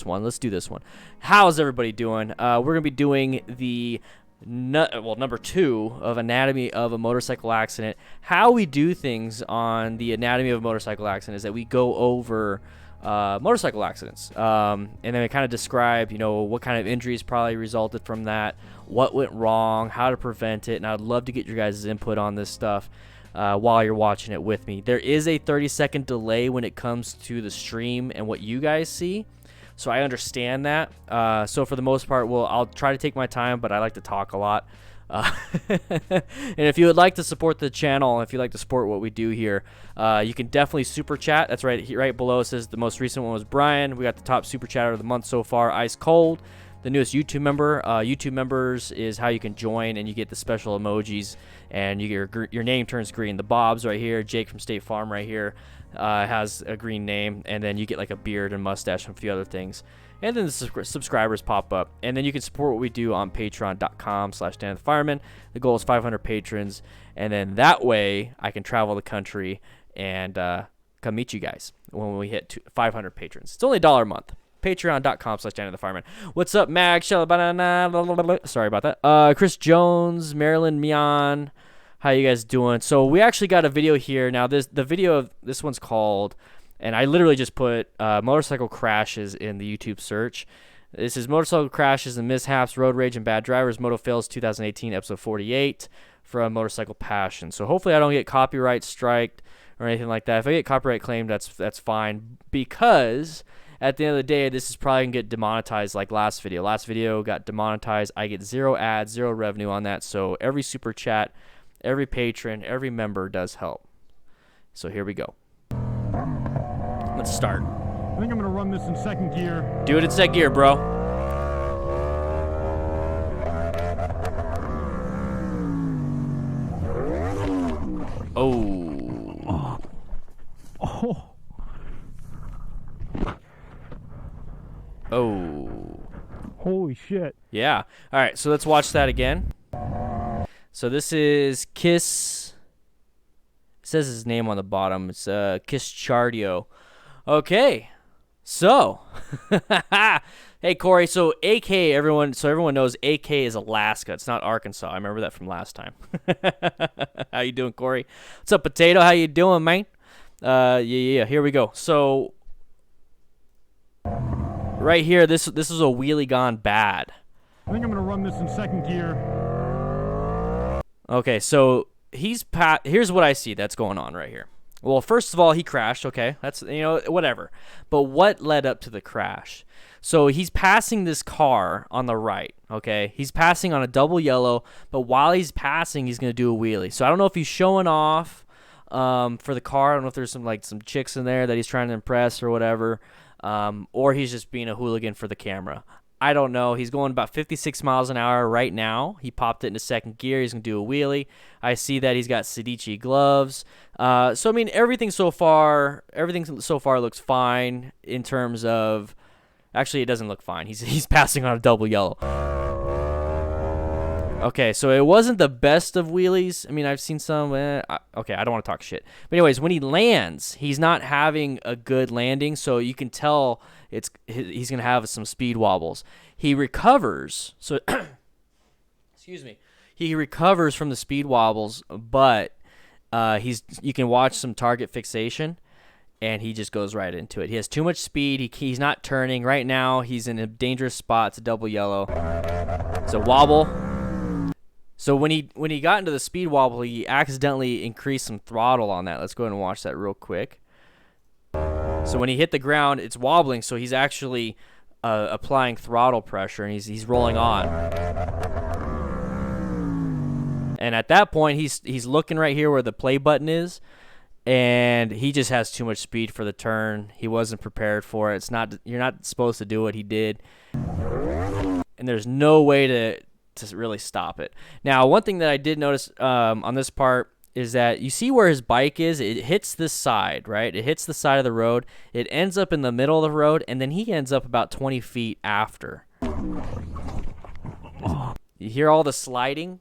one. Let's do this one. How's everybody doing? We're gonna be doing the number 2 of Anatomy of a Motorcycle Accident. How we do things on the Anatomy of a Motorcycle Accident is that we go over motorcycle accidents, and then we kind of describe, you know, what kind of injuries probably resulted from that, what went wrong, how to prevent it, and I'd love to get your guys' input on this stuff while you're watching it with me. There is a 30-second delay when it comes to the stream and what you guys see. So I understand that. So for the most part, I'll try to take my time, but I like to talk a lot. And if you would like to support the channel, if you like to support what we do here, you can definitely super chat. That's right below it says the most recent one was Brian. We got the top super chatter of the month so far, Ice Cold, the newest YouTube member. YouTube members is how you can join, and you get the special emojis, and your name turns green. The Bob's right here, Jake from State Farm right here. Has a green name, and then you get like a beard and mustache and a few other things, and then the subscribers pop up, and then you can support what we do on patreon.com/DanDanTheFireman. The goal is 500 patrons, and then that way I can travel the country and come meet you guys when we hit 500 patrons. It's only $1 a month. Patreon.com/DanDanTheFireman. What's up, Mag? Sorry about that. Chris Jones, Marilyn Mian. How you guys doing? So we actually got a video here. Now the video of this one's called, and I literally just put motorcycle crashes in the YouTube search. This is motorcycle crashes and mishaps, road rage, and bad drivers. Moto Fails 2018, episode 48 from Motorcycle Passion. So hopefully I don't get copyright striked or anything like that. If I get copyright claimed, that's fine, because at the end of the day, this is probably gonna get demonetized like last video. Last video got demonetized. I get 0 ads, 0 revenue on that. So every super chat, every patron, every member does help. So here we go. Let's start. I think I'm gonna run this in second gear. Do it in second gear, bro. Oh. Oh. Oh. Holy shit. Yeah. All right, so let's watch that again. So this is Kiss. It says his name on the bottom. It's Kiss Chardio. Okay. So, hey Corey. So AK, everyone knows AK is Alaska. It's not Arkansas. I remember that from last time. How you doing, Corey? What's up, Potato? How you doing, man? Yeah. Here we go. So, right here, this is a wheelie gone bad. I think I'm gonna run this in second gear. Okay, so here's what I see that's going on right here. Well, first of all, he crashed. Okay, that's, you know, whatever. But what led up to the crash? So he's passing this car on the right. Okay, he's passing on a double yellow, but while he's passing, he's gonna do a wheelie. So I don't know if he's showing off for the car. I don't know if there's some chicks in there that he's trying to impress or whatever, or he's just being a hooligan for the camera. I don't know. He's going about 56 miles an hour right now. He popped it into second gear. He's going to do a wheelie. I see that he's got Sedici gloves. So, I mean, everything so far looks fine in terms of... Actually, it doesn't look fine. He's passing on a double yellow. Okay, so it wasn't the best of wheelies. I mean, I've seen some. Okay, I don't want to talk shit. But anyways, when he lands, he's not having a good landing, so you can tell he's going to have some speed wobbles. He recovers. So, excuse me. He recovers from the speed wobbles, but you can watch some target fixation, and he just goes right into it. He has too much speed. He's not turning. Right now, he's in a dangerous spot. It's a double yellow. It's a wobble. So when he got into the speed wobble, he accidentally increased some throttle on that. Let's go ahead and watch that real quick. So when he hit the ground, it's wobbling, so he's actually applying throttle pressure, and he's rolling on. And at that point, he's looking right here where the play button is, and he just has too much speed for the turn. He wasn't prepared for it. You're not supposed to do what he did, and there's no way to really stop it. Now, one thing that I did notice on this part is that you see where his bike is. It hits this side, right? It hits the side of the road. It ends up in the middle of the road, and then he ends up about 20 feet after. You hear all the sliding?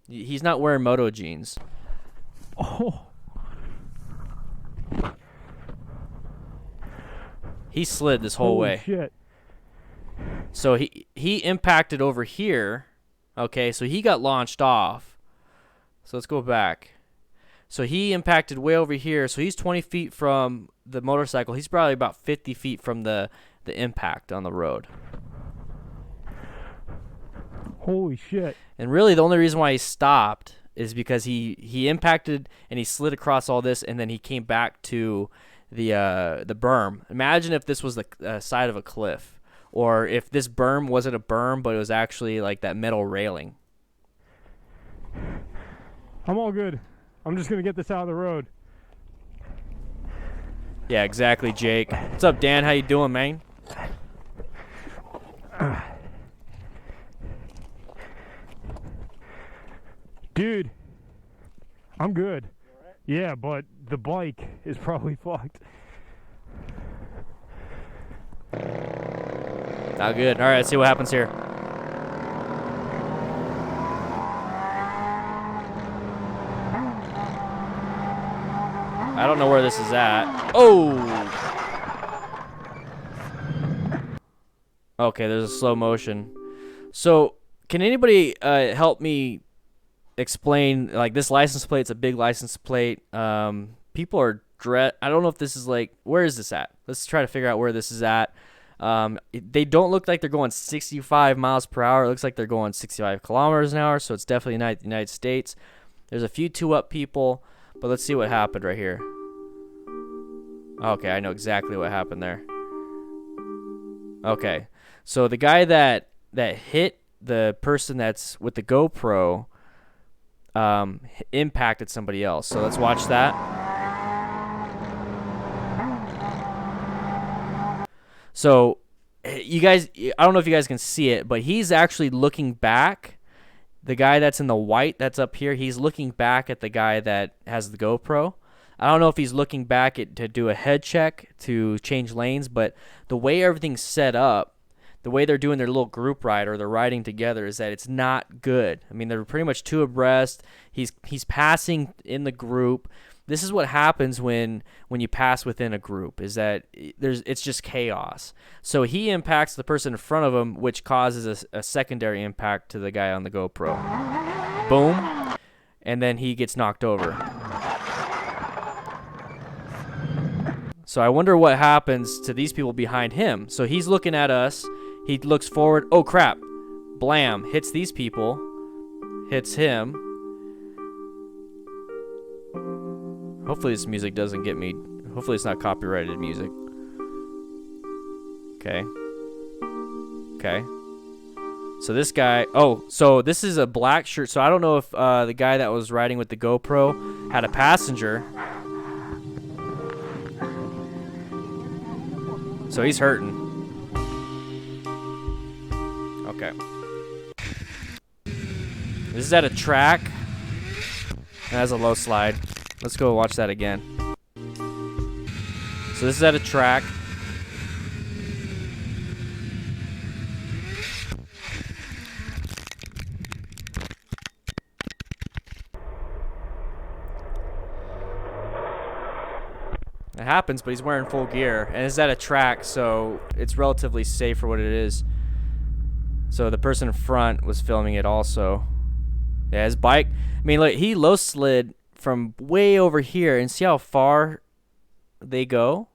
He's not wearing moto jeans. Oh. He slid this whole way. Shit. So he impacted over here. Okay, so he got launched off. So let's go back. So he impacted way over here. So he's 20 feet from the motorcycle. He's probably about 50 feet from the impact on the road. Holy shit. And really the only reason why he stopped is because he impacted and he slid across all this, and then he came back to the berm. Imagine if this was the side of a cliff, or if this berm wasn't a berm but it was actually like that metal railing. I'm all good. I'm just gonna get this out of the road. Yeah, exactly, Jake. What's up, Dan? How you doing, man? Dude, I'm good. Right? Yeah, but the bike is probably fucked. Not good. All right, let's see what happens here. I don't know where this is at. Oh! Okay, there's a slow motion. So, can anybody help me explain, like, this license plate's a big license plate. People are I don't know if this is like, where is this at? Let's try to figure out where this is at. They don't look like they're going 65 miles per hour. It looks like they're going 65 kilometers an hour, so it's definitely not the United States. There's a few 2-up people, but let's see what happened right here. Okay, I know exactly what happened there. Okay, so the guy that hit the person that's with the GoPro impacted somebody else. So let's watch that. So you guys, I don't know if you guys can see it, but he's actually looking back. The guy that's in the white that's up here, he's looking back at the guy that has the GoPro. I don't know if he's looking back to do a head check to change lanes, but the way everything's set up, the way they're doing their little group ride or they're riding together is that it's not good. I mean, they're pretty much two abreast. He's passing in the group. This is what happens when you pass within a group, is that it's just chaos. So he impacts the person in front of him, which causes a secondary impact to the guy on the GoPro. Boom. And then he gets knocked over. So I wonder what happens to these people behind him. So he's looking at us. He looks forward. Oh, crap. Blam. Hits these people. Hits him. Hopefully this music doesn't get me. Hopefully it's not copyrighted music. Okay. Okay. So this guy. Oh, so this is a black shirt. So I don't know if the guy that was riding with the GoPro had a passenger. So he's hurting. Okay. This is at a track. That has a low slide. Let's go watch that again. So this is at a track. It happens, but he's wearing full gear. And it's at a track, so it's relatively safe for what it is. So the person in front was filming it also. Yeah, his bike. I mean, look, he low slid from way over here, and see how far they go?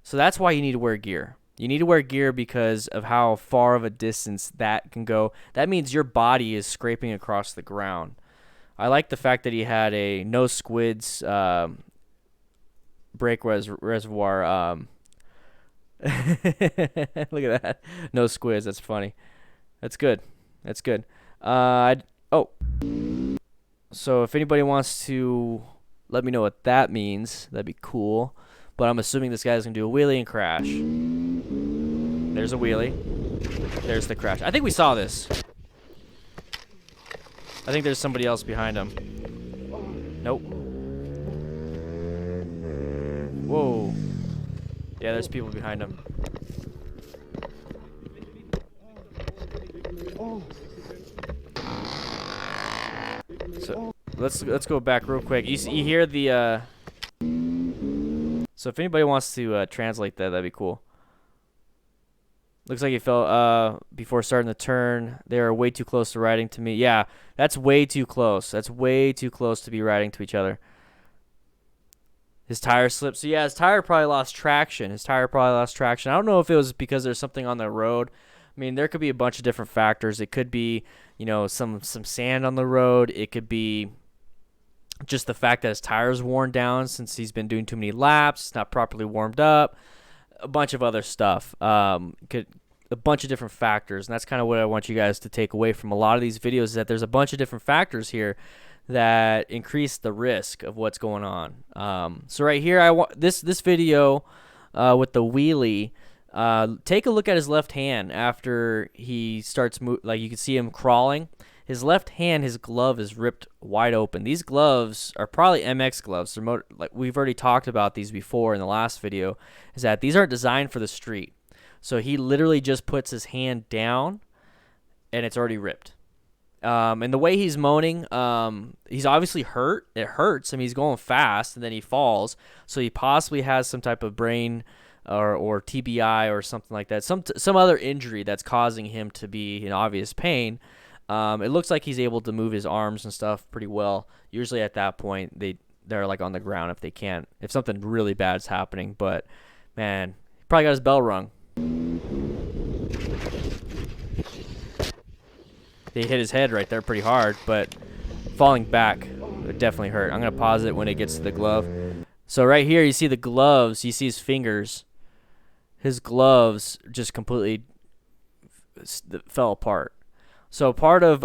So that's why you need to wear gear. You need to wear gear because of how far of a distance that can go. That means your body is scraping across the ground. I like the fact that he had a no squids brake reservoir. Look at that. No squids. That's funny. That's good. That's good. Oh. So if anybody wants to let me know what that means, that'd be cool. But I'm assuming this guy's going to do a wheelie and crash. There's a wheelie. There's the crash. I think we saw this. I think there's somebody else behind him. Nope. Whoa. Yeah, there's people behind him. So let's go back real quick. You hear the so if anybody wants to translate that, that'd be cool. Looks like he fell before starting the turn. They are way too close to riding to me. Yeah, that's way too close. That's way too close to be riding to each other. His tire slipped. So, yeah, his tire probably lost traction. I don't know if it was because there's something on the road. I mean, there could be a bunch of different factors. It could be, you know, some sand on the road. It could be just the fact that his tire's worn down since he's been doing too many laps. It's not properly warmed up. A bunch of other stuff. A bunch of different factors, and that's kind of what I want you guys to take away from a lot of these videos, is that there's a bunch of different factors here that increase the risk of what's going on. So right here, I want this video with the wheelie. Take a look at his left hand after he starts like you can see him crawling. His left hand, his glove is ripped wide open. These gloves are probably MX gloves. They're like we've already talked about these before in the last video, is that these aren't designed for the street. So he literally just puts his hand down, and it's already ripped. And the way he's moaning, he's obviously hurt. It hurts. I mean, he's going fast, and then he falls. So he possibly has some type of brain or TBI or something like that. Some other injury that's causing him to be in obvious pain. It looks like he's able to move his arms and stuff pretty well. Usually at that point, they're like on the ground if something really bad is happening. But, man, he probably got his bell rung. They hit his head right there pretty hard, but falling back would definitely hurt. I'm going to pause it when it gets to the glove. So right here, you see the gloves. You see his fingers. His gloves just completely fell apart. So part of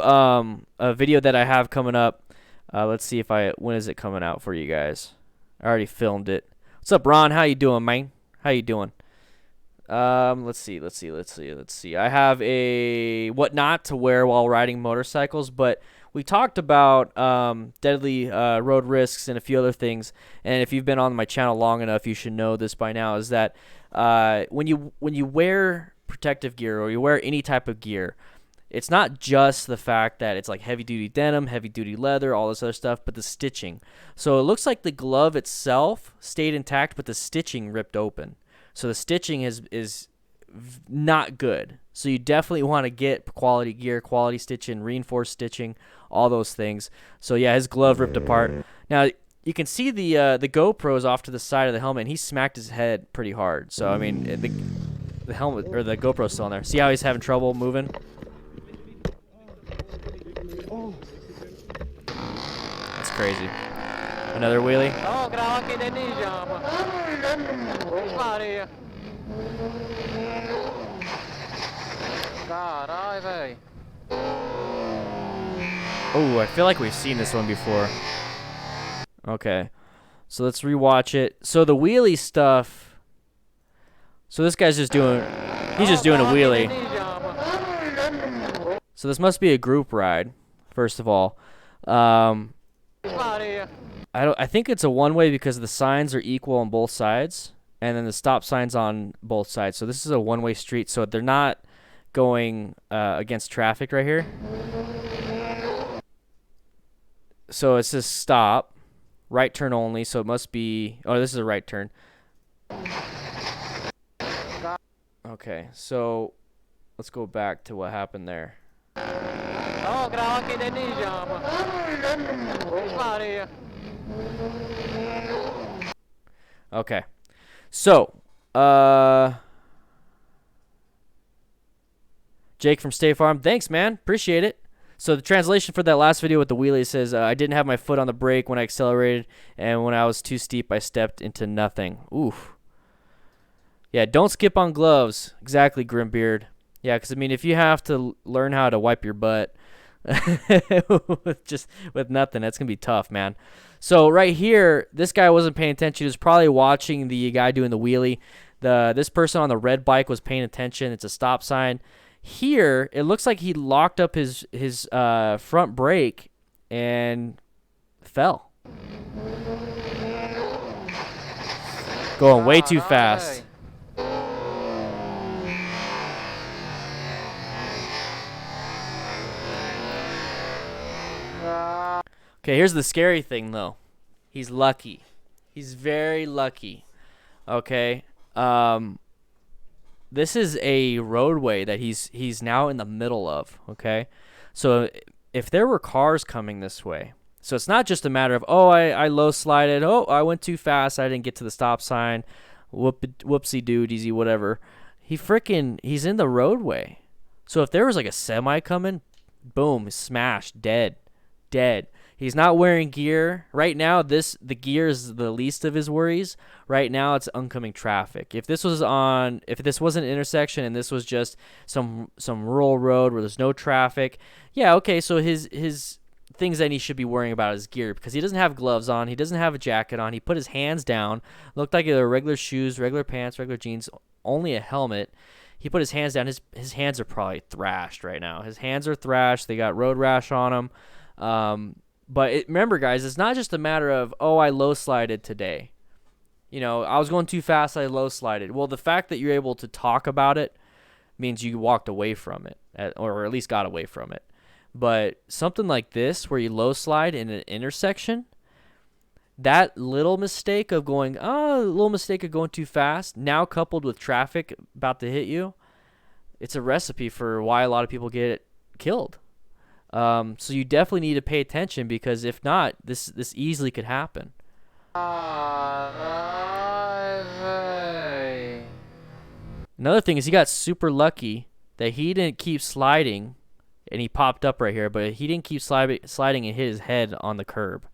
a video that I have coming up, let's see when is it coming out for you guys? I already filmed it. What's up, Ron? How you doing, man? How you doing? Let's see. I have a what not to wear while riding motorcycles, but we talked about deadly road risks and a few other things. And if you've been on my channel long enough, you should know this by now, is that when you wear protective gear or you wear any type of gear, it's not just the fact that it's like heavy-duty denim, heavy-duty leather, all this other stuff, but the stitching. So it looks like the glove itself stayed intact, but the stitching ripped open. So the stitching is not good. So you definitely want to get quality gear, quality stitching, reinforced stitching, all those things. So yeah, his glove ripped apart. Now you can see the GoPros off to the side of the helmet, and he smacked his head pretty hard. So I mean, the helmet or the GoPro's still on there. See how he's having trouble moving? That's crazy. Another wheelie. Oh, I feel like we've seen this one before. Okay. So let's rewatch it. So the wheelie stuff. So this guy's just doing, he's just doing a wheelie. So this must be a group ride, first of all. I think it's a one-way because the signs are equal on both sides, and then the stop sign's on both sides. So this is a one-way street, so they're not going against traffic right here. So it says stop, right turn only, so it must be, oh, this is a right turn. Okay, so let's go back to what happened there. Okay, so Jake from State Farm, thanks, man, appreciate it. So the translation for that last video with the wheelie says, I didn't have my foot on the brake when I accelerated, and when I was too steep, I stepped into nothing. Oof. Yeah, don't skip on gloves. Exactly, Grimbeard. Yeah, because, I mean, if you have to learn how to wipe your butt with nothing, that's going to be tough, man. So right here, this guy wasn't paying attention. He was probably watching the guy doing the wheelie. This person on the red bike was paying attention. It's a stop sign. Here, it looks like he locked up his front brake and fell. Going way too fast. Okay, here's the scary thing, though. He's lucky. He's very lucky. Okay. this is a roadway that he's now in the middle of, okay? So if there were cars coming this way, so it's not just a matter of, oh, I low slided, oh, I went too fast, I didn't get to the stop sign, whoopsie doodiesy, whatever. He's in the roadway. So if there was like a semi coming, boom, smashed, dead. He's not wearing gear. Right now, the gear is the least of his worries. Right now, it's oncoming traffic. If this was an intersection and this was just some rural road where there's no traffic, yeah, okay, so his things that he should be worrying about is gear, because he doesn't have gloves on, he doesn't have a jacket on, he put his hands down, looked like either regular shoes, regular pants, regular jeans, only a helmet. He put his hands down. His hands are probably thrashed right now. His hands are thrashed. They got road rash on them. But remember, guys, it's not just a matter of, oh, I low slided today. You know, I was going too fast, I low slided. Well, the fact that you're able to talk about it means you walked away from it, or at least got away from it. But something like this, where you low slide in an intersection, that little mistake of going too fast, now coupled with traffic about to hit you, it's a recipe for why a lot of people get killed. So you definitely need to pay attention, because if not, this easily could happen. Another thing is he got super lucky that he didn't keep sliding, and he popped up right here, but he didn't keep sliding and hit his head on the curb.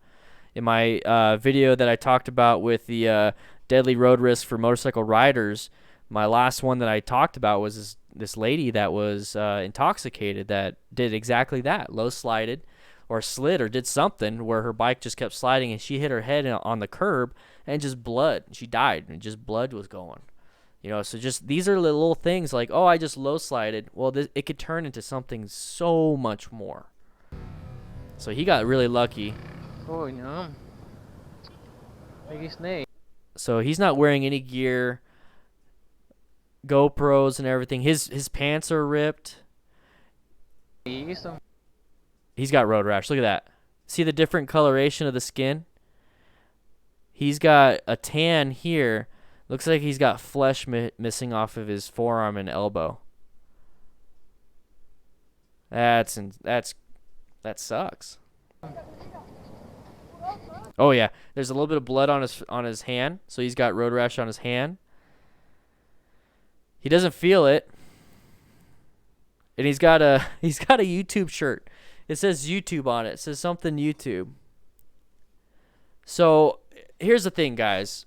In my video that I talked about with the deadly road risk for motorcycle riders, my last one that I talked about was this lady that was intoxicated that did exactly that. Low slided or slid or did something where her bike just kept sliding and she hit her head on the curb and just blood. She died and just blood was going. You know, so just these are little things like, oh, I just low slided. Well, it could turn into something so much more. So he got really lucky. Oh, no. Maybe Snail. So he's not wearing any gear, GoPros and everything. His pants are ripped. He's got road rash. Look at that. See the different coloration of the skin? He's got a tan here. Looks like he's got flesh missing off of his forearm and elbow. That sucks. Oh yeah, there's a little bit of blood on his hand, so he's got road rash on his hand. He doesn't feel it, and he's got a YouTube shirt. It says YouTube on it. It says something YouTube. So here's the thing, guys.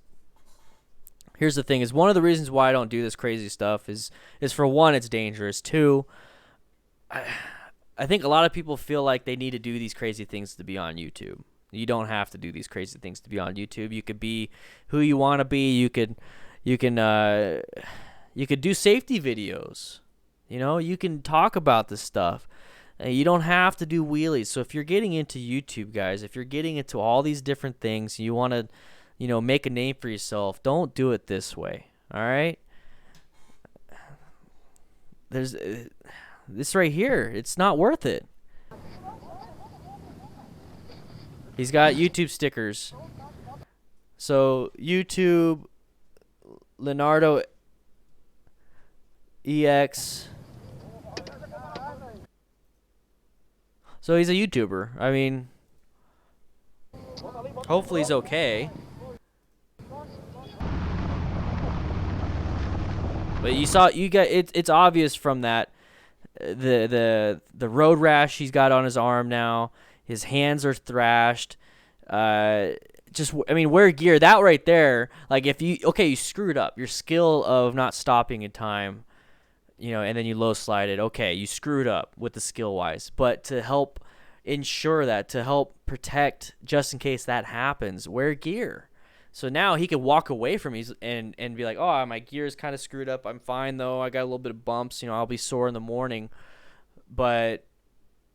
Here's the thing: is one of the reasons why I don't do this crazy stuff is for one, it's dangerous. Two, I think a lot of people feel like they need to do these crazy things to be on YouTube. You don't have to do these crazy things to be on YouTube. You could be who you want to be. You could do safety videos. You know, you can talk about this stuff. You don't have to do wheelies. So if you're getting into YouTube, guys, if you're getting into all these different things, you want to, you know, make a name for yourself, don't do it this way. All right? There's this right here. It's not worth it. He's got YouTube stickers. So YouTube, Leonardo EX. So he's a YouTuber. I mean, hopefully he's okay. But it's obvious from that the road rash he's got on his arm now. His hands are thrashed. Wear gear. That right there, like you screwed up. Your skill of not stopping in time, you know, and then you low slided. Okay, you screwed up with the skill wise. But to help ensure that, to help protect, just in case that happens, wear gear. So now he can walk away from me and be like, oh, my gear is kind of screwed up. I'm fine though. I got a little bit of bumps. You know, I'll be sore in the morning, but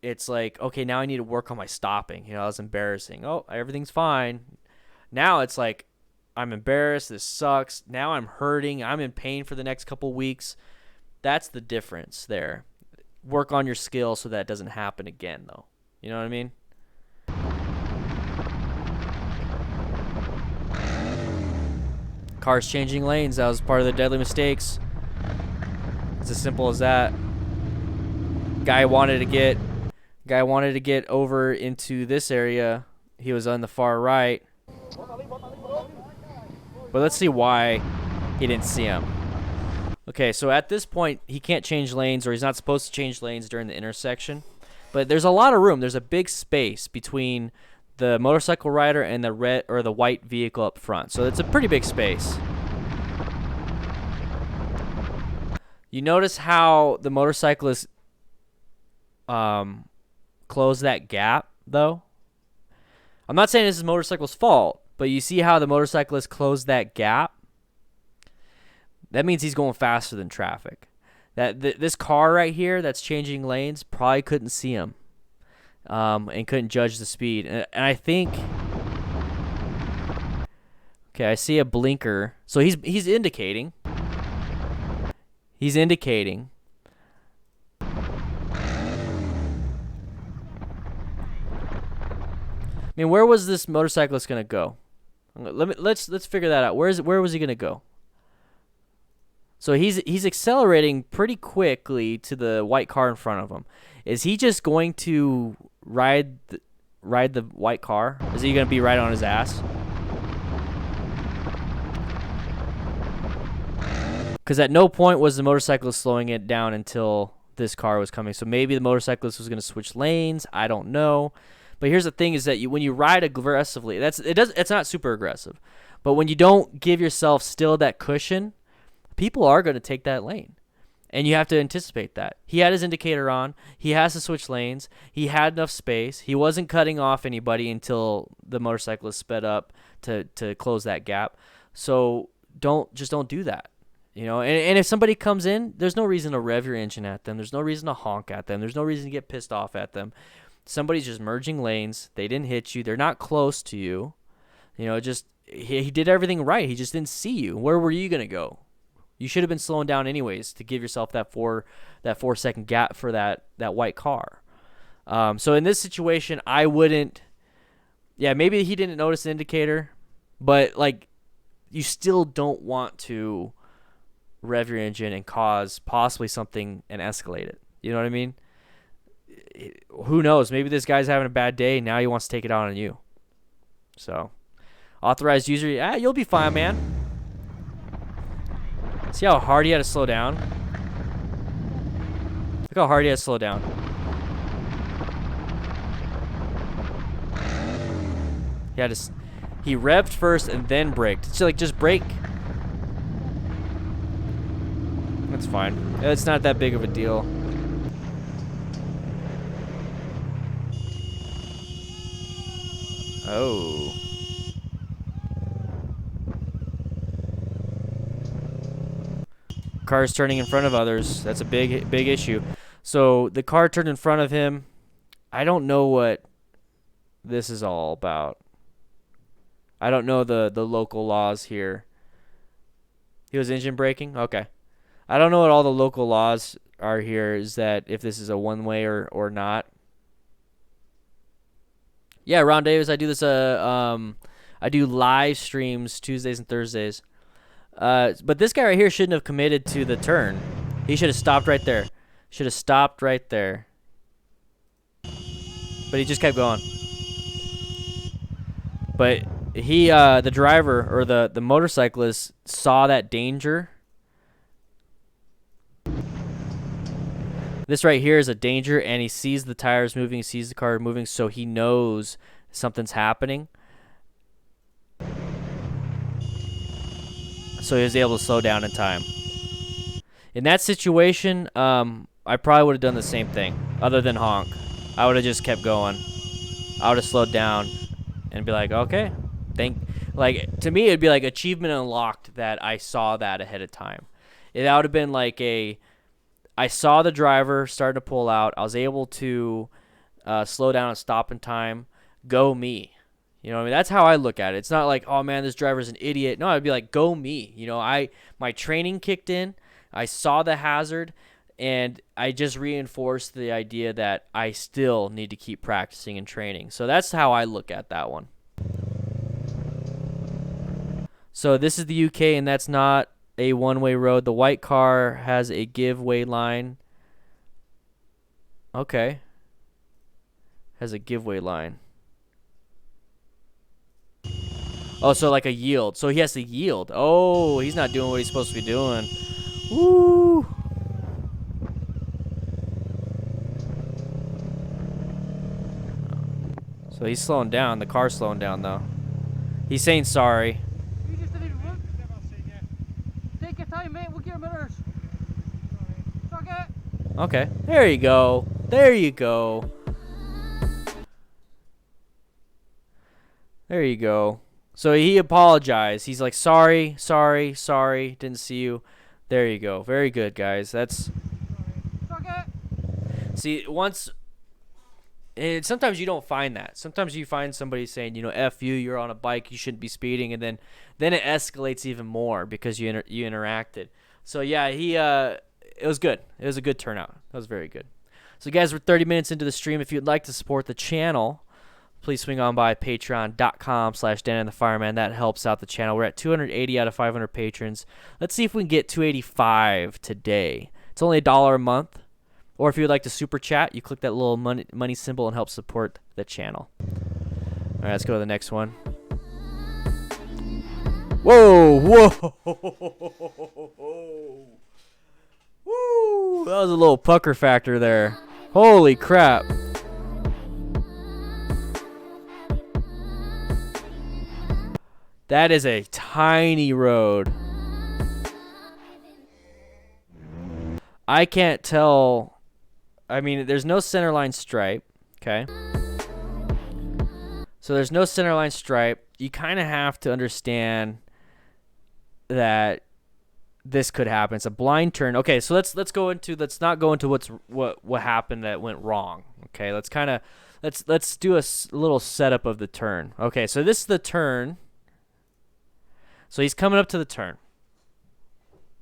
it's like, okay, now I need to work on my stopping. You know, that was embarrassing. Oh, everything's fine. Now it's like, I'm embarrassed. This sucks. Now I'm hurting. I'm in pain for the next couple weeks. That's the difference there. Work on your skill so that doesn't happen again, though. You know what I mean? Cars changing lanes. That was part of the deadly mistakes. It's as simple as that. Guy wanted to get over into this area. He was on the far right. But let's see why he didn't see him. Okay, so at this point, he can't change lanes, or he's not supposed to change lanes during the intersection. But there's a lot of room. There's a big space between the motorcycle rider and the red or the white vehicle up front. So it's a pretty big space. You notice how the motorcyclist closed that gap, though? I'm not saying this is the motorcycle's fault, but you see how the motorcyclist closed that gap? That means he's going faster than traffic. This car right here that's changing lanes probably couldn't see him and couldn't judge the speed. And I think... Okay, I see a blinker. So he's indicating. He's indicating. I mean, where was this motorcyclist gonna go? Let's figure that out. Where was he gonna go? So he's accelerating pretty quickly to the white car in front of him. Is he just going to ride the white car? Is he gonna be right on his ass? Because at no point was the motorcyclist slowing it down until this car was coming. So maybe the motorcyclist was gonna switch lanes. I don't know. But here's the thing: is that when you ride aggressively, it's not super aggressive. But when you don't give yourself still that cushion, people are going to take that lane, and you have to anticipate that. He had his indicator on. He has to switch lanes. He had enough space. He wasn't cutting off anybody until the motorcyclist sped up to close that gap. So don't do that. You know, and if somebody comes in, there's no reason to rev your engine at them. There's no reason to honk at them. There's no reason to get pissed off at them. Somebody's just merging lanes. They didn't hit you. They're not close to you. You know, just he did everything right. He just didn't see you. Where were you going to go? You should have been slowing down anyways to give yourself that 4 second gap for that white car. So in this situation, I wouldn't. Yeah, maybe he didn't notice the indicator, but like, you still don't want to rev your engine and cause possibly something and escalate it. You know what I mean? Who knows? Maybe this guy's having a bad day. Now he wants to take it out on you. So, authorized user, you'll be fine, man. See how hard he had to slow down? Look how hard he had to slow down. He revved first and then braked. It's like, just brake. That's fine. It's not that big of a deal. Oh. Cars turning in front of others. That's a big issue. So the car turned in front of him. I don't know what this is all about. I don't know the local laws here. He was engine braking? Okay. I don't know what all the local laws are here. Is that if this is a one-way or not. Yeah, Ron Davis, I do this. I do live streams Tuesdays and Thursdays. But this guy right here shouldn't have committed to the turn. He should have stopped right there. Should have stopped right there. But he just kept going. But he, the driver or the motorcyclist saw that danger. This right here is a danger, and he sees the tires moving, he sees the car moving, so he knows something's happening. So he was able to slow down in time. In that situation, I probably would have done the same thing, other than honk. I would have just kept going. I would have slowed down and be like, okay, like, to me, it'd be like achievement unlocked that I saw that ahead of time. That would have been like I saw the driver starting to pull out. I was able to slow down and stop in time. Go me. You know what I mean? That's how I look at it. It's not like, oh man, this driver's an idiot. No, I'd be like, go me. You know, my training kicked in. I saw the hazard, and I just reinforced the idea that I still need to keep practicing and training. So that's how I look at that one. So this is the UK, and that's not a one-way road. The white car has a give-way line. Okay. Has a give-way line. Oh, so like a yield. So he has to yield. Oh, he's not doing what he's supposed to be doing. Woo! So he's slowing down. The car's slowing down, though. He's saying sorry. You just didn't even look. Take your time, mate. We'll get your mirrors. Okay. There you go. There you go. There you go. So he apologized. He's like, sorry, sorry, sorry. Didn't see you. There you go. Very good, guys. That's... See, once... And sometimes you don't find that. Sometimes you find somebody saying, you know, F you, you're on a bike, you shouldn't be speeding. And then it escalates even more because you interacted. So, yeah, it was good. It was a good turnout. That was very good. So, guys, we're 30 minutes into the stream. If you'd like to support the channel, please swing on by patreon.com/DanDanTheFireman. That helps out the channel. We're at 280 out of 500 patrons. Let's see if we can get 285 today. It's only $1 a month. Or if you would like to super chat, you click that little money symbol and help support the channel. All right, let's go to the next one. Whoa, whoa. Woo, that was a little pucker factor there. Holy crap. That is a tiny road. I can't tell. I mean, there's no centerline stripe, okay? So there's no centerline stripe. You kind of have to understand that this could happen. It's a blind turn. Okay, so let's not go into what happened that went wrong. Okay, let's do a little setup of the turn. Okay, so this is the turn. So he's coming up to the turn.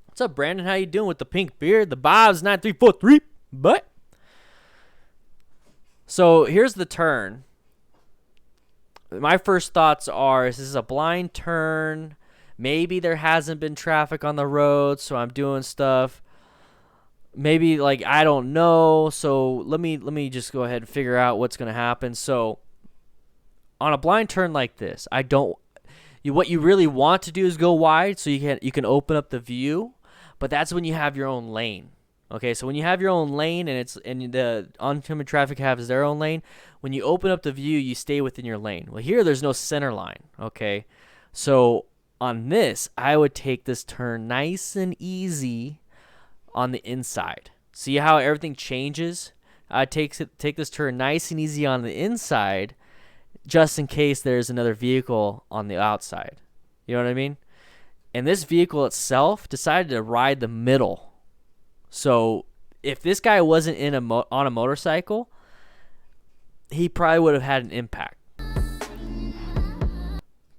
What's up, Brandon? How you doing with the pink beard? The Bob's 9343. But so here's the turn. My first thoughts are: is this a blind turn? Maybe there hasn't been traffic on the road, so I'm doing stuff. Maybe, like, I don't know. So let me just go ahead and figure out what's gonna happen. So on a blind turn like this, what you really want to do is go wide so you can open up the view, but that's when you have your own lane. Okay, so when you have your own lane and the oncoming traffic has their own lane, when you open up the view, you stay within your lane. Well, here there's no center line. Okay, so on this, I would take this turn nice and easy on the inside. See how everything changes? I take this turn nice and easy on the inside, just in case there's another vehicle on the outside. You know what I mean? And this vehicle itself decided to ride the middle. So if this guy wasn't on a motorcycle, he probably would have had an impact.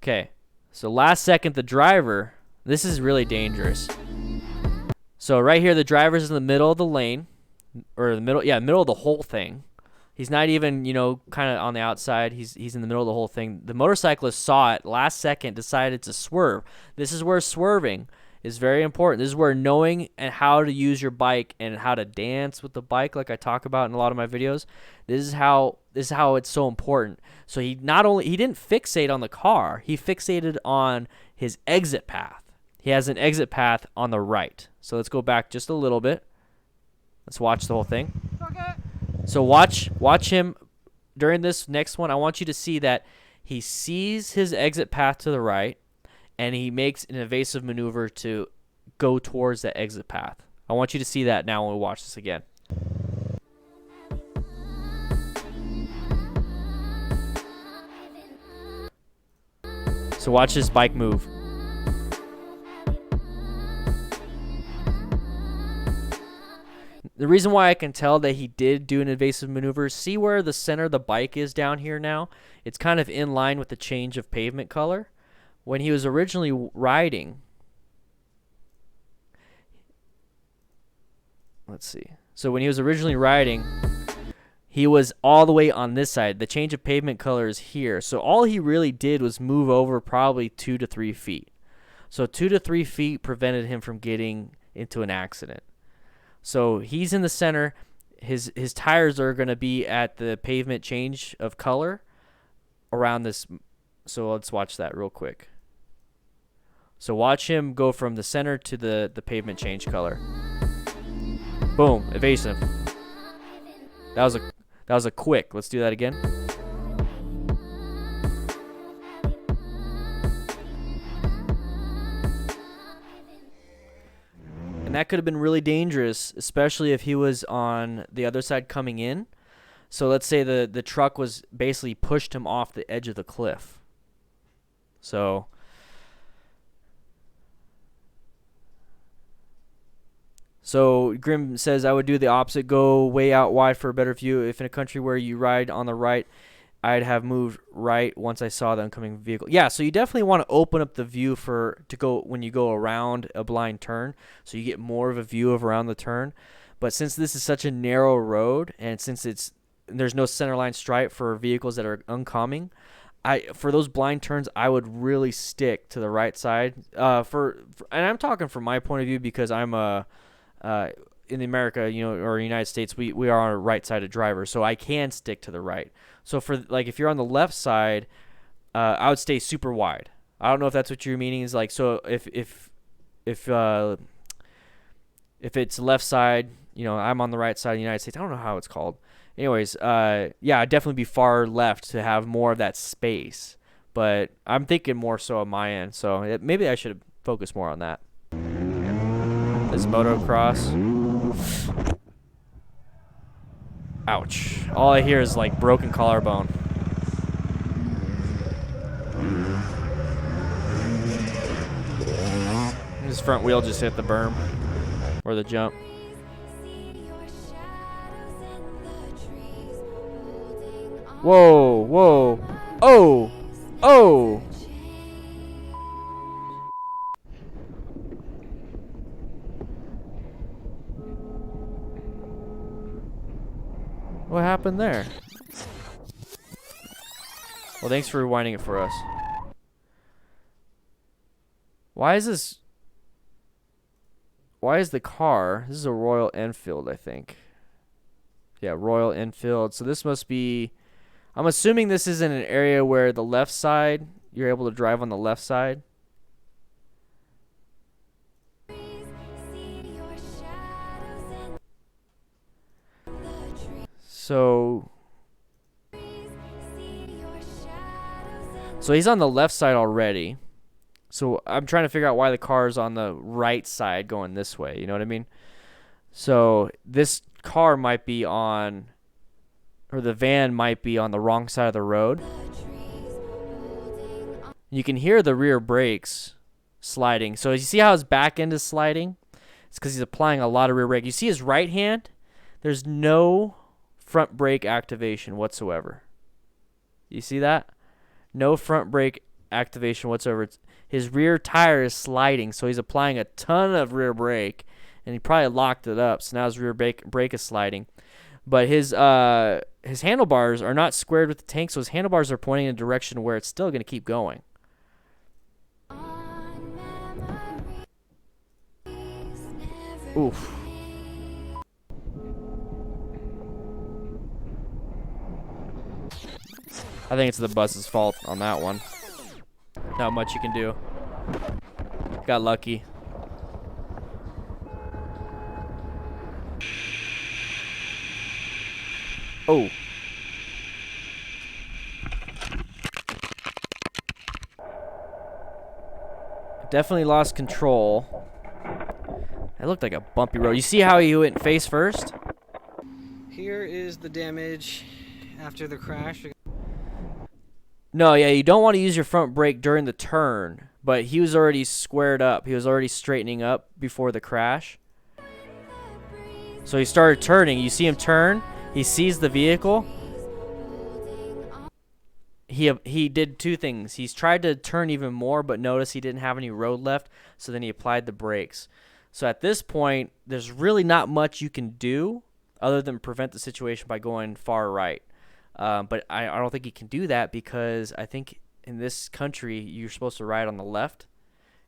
Okay, so last second, the driver, this is really dangerous. So right here, the driver's in the middle of the lane, or the middle of the whole thing. He's not even, kind of on the outside. He's in the middle of the whole thing. The motorcyclist saw it last second, decided to swerve. This is where swerving is very important. This is where knowing and how to use your bike and how to dance with the bike, like I talk about in a lot of my videos. This is how it's so important. So he didn't fixate on the car. He fixated on his exit path. He has an exit path on the right. So let's go back just a little bit. Let's watch the whole thing. So watch him during this next one. I want you to see that he sees his exit path to the right, and he makes an evasive maneuver to go towards that exit path. I want you to see that now when we watch this again. So watch this bike move. The reason why I can tell that he did do an evasive maneuver, see where the center of the bike is down here now? It's kind of in line with the change of pavement color. When he was originally riding, let's see. So when he was originally riding, he was all the way on this side. The change of pavement color is here. So all he really did was move over probably 2 to 3 feet. So 2 to 3 feet prevented him from getting into an accident. So he's in the center. His tires are going to be at the pavement change of color around this. So let's watch that real quick. So watch him go from the center to the pavement change color. Boom, evasive. That was a quick. Let's do that again. And that could have been really dangerous, especially if he was on the other side coming in. So let's say the truck was basically pushed him off the edge of the cliff. So Grim says, I would do the opposite, go way out wide for a better view. If in a country where you ride on the right, I'd have moved right once I saw the oncoming vehicle. Yeah, so you definitely want to open up the view to go when you go around a blind turn, so you get more of a view of around the turn. But since this is such a narrow road, and since there's no centerline stripe for vehicles that are oncoming, for those blind turns, I would really stick to the right side. And I'm talking from my point of view because I'm in America, or United States, we are on a right-sided driver, so I can stick to the right. So for if you're on the left side, I would stay super wide. I don't know if that's what your meaning is like. So if it's left side, I'm on the right side of the United States. I don't know how it's called. Anyways, yeah, I'd definitely be far left to have more of that space. But I'm thinking more so on my end. So maybe I should focus more on that. This motocross. Ouch. All I hear is broken collarbone. His front wheel just hit the berm. Or the jump. Whoa, whoa. Oh! Oh! What happened there? Well, thanks for rewinding it for us. Why is the car? This is a Royal Enfield, I think. Yeah, Royal Enfield. So this must be... I'm assuming this is in an area where the left side, you're able to drive on the left side. So he's on the left side already. So I'm trying to figure out why the car is on the right side going this way. You know what I mean? So this car might be on, or the van might be on the wrong side of the road. You can hear the rear brakes sliding. So you see how his back end is sliding? It's because he's applying a lot of rear brake. You see his right hand? There's no front brake activation whatsoever. You see that? No front brake activation whatsoever. His rear tire is sliding, so he's applying a ton of rear brake, and he probably locked it up, so now his rear brake is sliding. But his handlebars are not squared with the tank, so his handlebars are pointing in a direction where it's still going to keep going. Oof. I think it's the bus's fault on that one. Not much you can do. Got lucky. Oh. Definitely lost control. It looked like a bumpy road. You see how he went face first? Here is the damage after the crash. No, yeah, you don't want to use your front brake during the turn, but he was already squared up. He was already straightening up before the crash. So he started turning. You see him turn. He sees the vehicle. He did two things. He's tried to turn even more, but noticed he didn't have any road left, so then he applied the brakes. So at this point, there's really not much you can do other than prevent the situation by going far right. But I don't think he can do that because I think in this country you're supposed to ride on the left,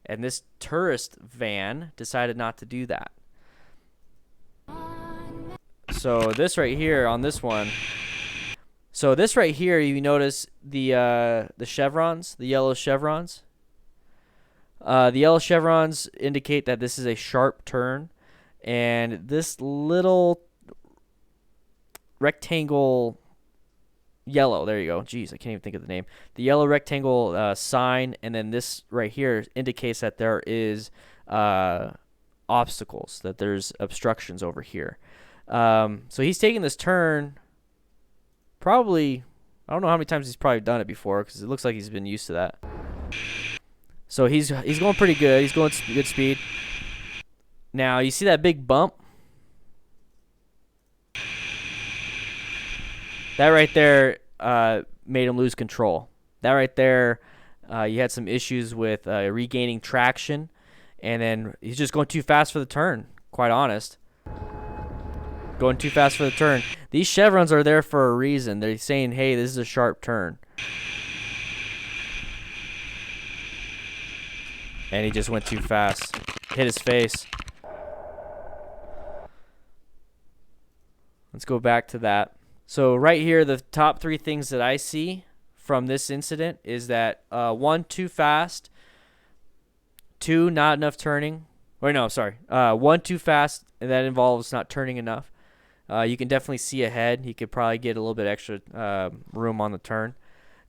And this tourist van decided not to do that. So this right here on this one. So this right here, you notice the chevrons, the yellow chevrons. The yellow chevrons indicate that this is a sharp turn, and this little rectangle yellow, there you go. Jeez, I can't even think of the name. The yellow rectangle sign, and then this right here indicates that there is obstacles, that there's obstructions over here. So he's taking this turn. Probably, I don't know how many times he's probably done it before, because it looks like he's been used to that. So he's going pretty good. He's going good speed. Now you see that big bump? That right there made him lose control. That right there, you had some issues with regaining traction, and then he's just going too fast for the turn. Quite honest. Going too fast for the turn. These chevrons are there for a reason. They're saying, hey, this is a sharp turn. And he just went too fast. Hit his face. Let's go back to that. So right here, the top 3 things that I see from this incident is that 1, too fast. 2, not enough turning. Or no, sorry. 1, too fast, and that involves not turning enough. You can definitely see ahead. He could probably get a little bit extra room on the turn.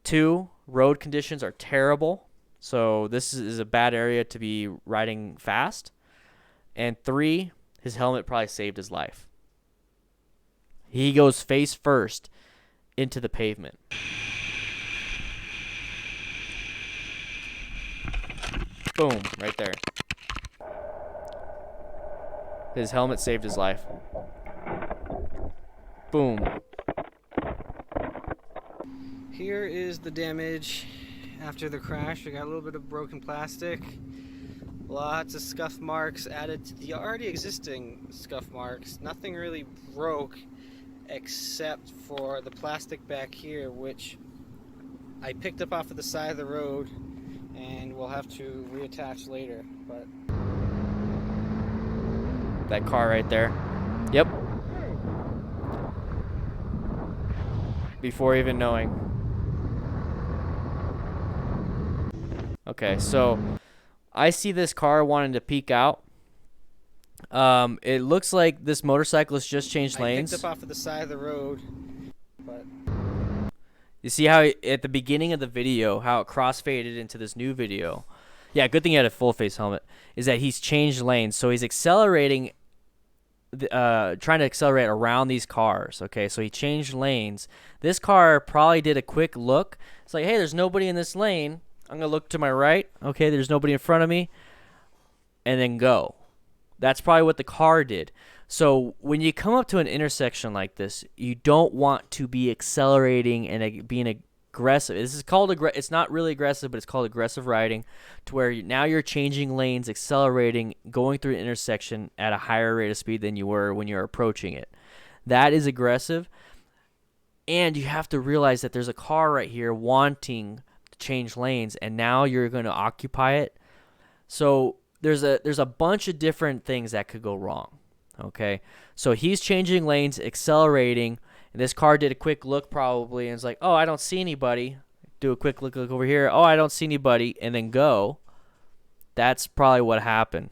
2, road conditions are terrible. So this is a bad area to be riding fast. And 3, his helmet probably saved his life. He goes face first into the pavement. Boom, right there. His helmet saved his life. Boom. Here is the damage after the crash. We got a little bit of broken plastic. Lots of scuff marks added to the already existing scuff marks. Nothing really broke except for the plastic back here, which I picked up off of the side of the road and we'll have to reattach later. But that car right there. Yep. Before even knowing. Okay, so I see this car wanting to peek out. It looks like this motorcyclist just changed lanes. I picked up off of the side of the road, but you see how at the beginning of the video, how it crossfaded into this new video. Yeah, good thing he had a full face helmet. Is that he's changed lanes, so he's accelerating, trying to accelerate around these cars. Okay, so he changed lanes. This car probably did a quick look. It's like, hey, there's nobody in this lane. I'm gonna look to my right. Okay, there's nobody in front of me, and then go. That's probably what the car did. So when you come up to an intersection like this, you don't want to be accelerating and being aggressive. This is called it's not really aggressive, but it's called aggressive riding, to where now you're changing lanes, accelerating, going through an intersection at a higher rate of speed than you were when you're approaching it. That is aggressive, and you have to realize that there's a car right here wanting to change lanes, and now you're going to occupy it. So there's a bunch of different things that could go wrong. Okay, so he's changing lanes, accelerating, and this car did a quick look probably, and it's like, oh, I don't see anybody. Do a quick look over here. Oh, I don't see anybody, and then go. That's probably what happened.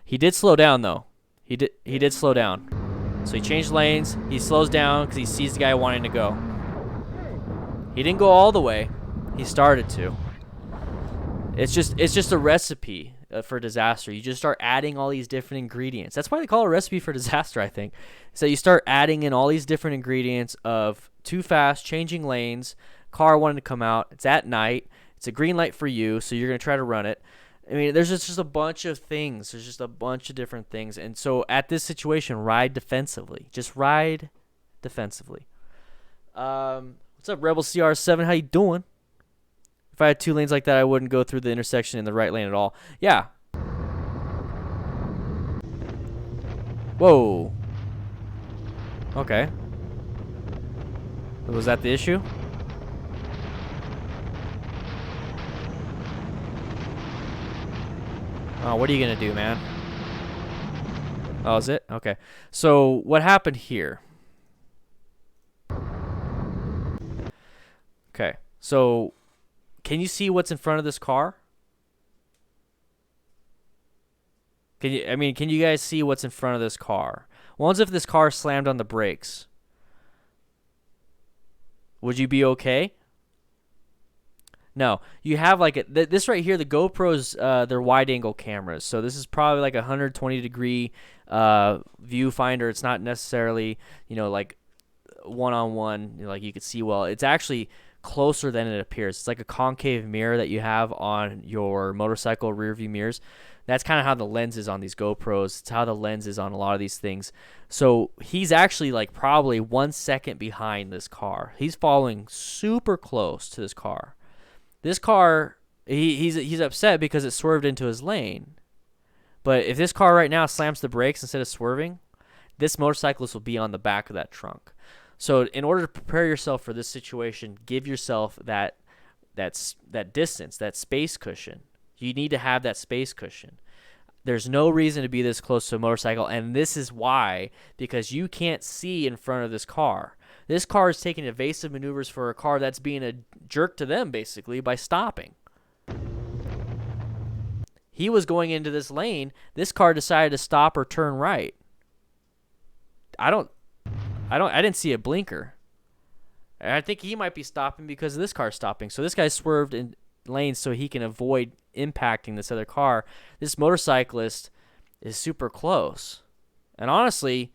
He did slow down though. He did slow down. So he changed lanes. He slows down because he sees the guy wanting to go. He didn't go all the way. He started to. It's just a recipe for disaster. You just start adding all these different ingredients. That's why they call it a recipe for disaster, I think. So you start adding in all these different ingredients of too fast, changing lanes, car wanting to come out. It's at night. It's a green light for you, so you're going to try to run it. I mean, there's just a bunch of things. There's just a bunch of different things. And so at this situation, ride defensively. Just ride defensively. What's up, Rebel CR7? How you doing? If I had 2 lanes like that, I wouldn't go through the intersection in the right lane at all. Yeah. Whoa. Okay. Was that the issue? Oh, what are you going to do, man? Oh, is it? Okay. So what happened here? Okay. So can you see what's in front of this car? Can you guys see what's in front of this car? What if this car slammed on the brakes? Would you be okay? No. You have like this right here, the GoPros, they're wide angle cameras. So this is probably like a 120 degree viewfinder. It's not necessarily, like one-on-one, like you could see well. It's actually closer than it appears. It's like a concave mirror that you have on your motorcycle rear view mirrors. That's kind of how the lens is on these GoPros. It's how the lens is on a lot of these things. So he's actually like probably 1 second behind this car. He's following super close to this car. This car, he's upset because it swerved into his lane. But if this car right now slams the brakes instead of swerving, this motorcyclist will be on the back of that trunk. So in order to prepare yourself for this situation, give yourself that distance, that space cushion. You need to have that space cushion. There's no reason to be this close to a motorcycle, and this is why, because you can't see in front of this car. This car is taking evasive maneuvers for a car that's being a jerk to them, basically, by stopping. He was going into this lane. This car decided to stop or turn right. I didn't see a blinker. And I think he might be stopping because of this car stopping. So this guy swerved in lanes so he can avoid impacting this other car. This motorcyclist is super close. And honestly,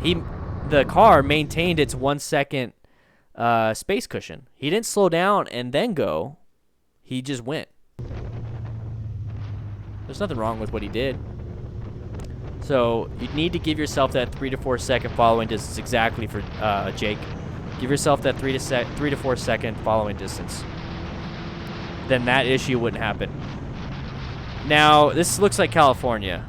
the car maintained its 1 second space cushion. He didn't slow down and then go. He just went. There's nothing wrong with what he did. So you need to give yourself that 3 to 4 second following distance exactly for Jake. Give yourself that 3 to 4 second following distance. Then that issue wouldn't happen. Now, this looks like California.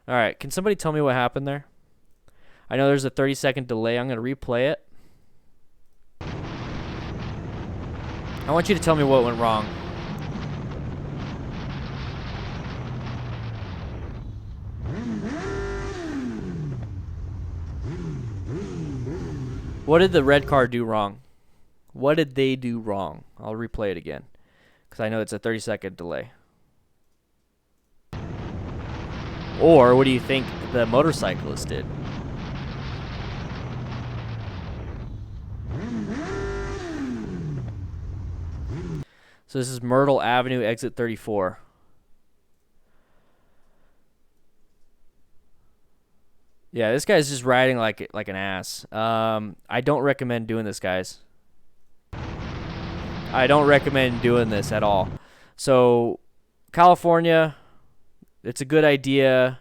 All right, can somebody tell me what happened there? I know there's a 30-second delay. I'm going to replay it. I want you to tell me what went wrong. What did the red car do wrong? What did they do wrong? I'll replay it again because I know it's a 30-second delay. Or what do you think the motorcyclist did? So this is Myrtle Avenue, exit 34. Yeah, this guy's just riding like an ass. I don't recommend doing this, guys. I don't recommend doing this at all. So, California, it's a good idea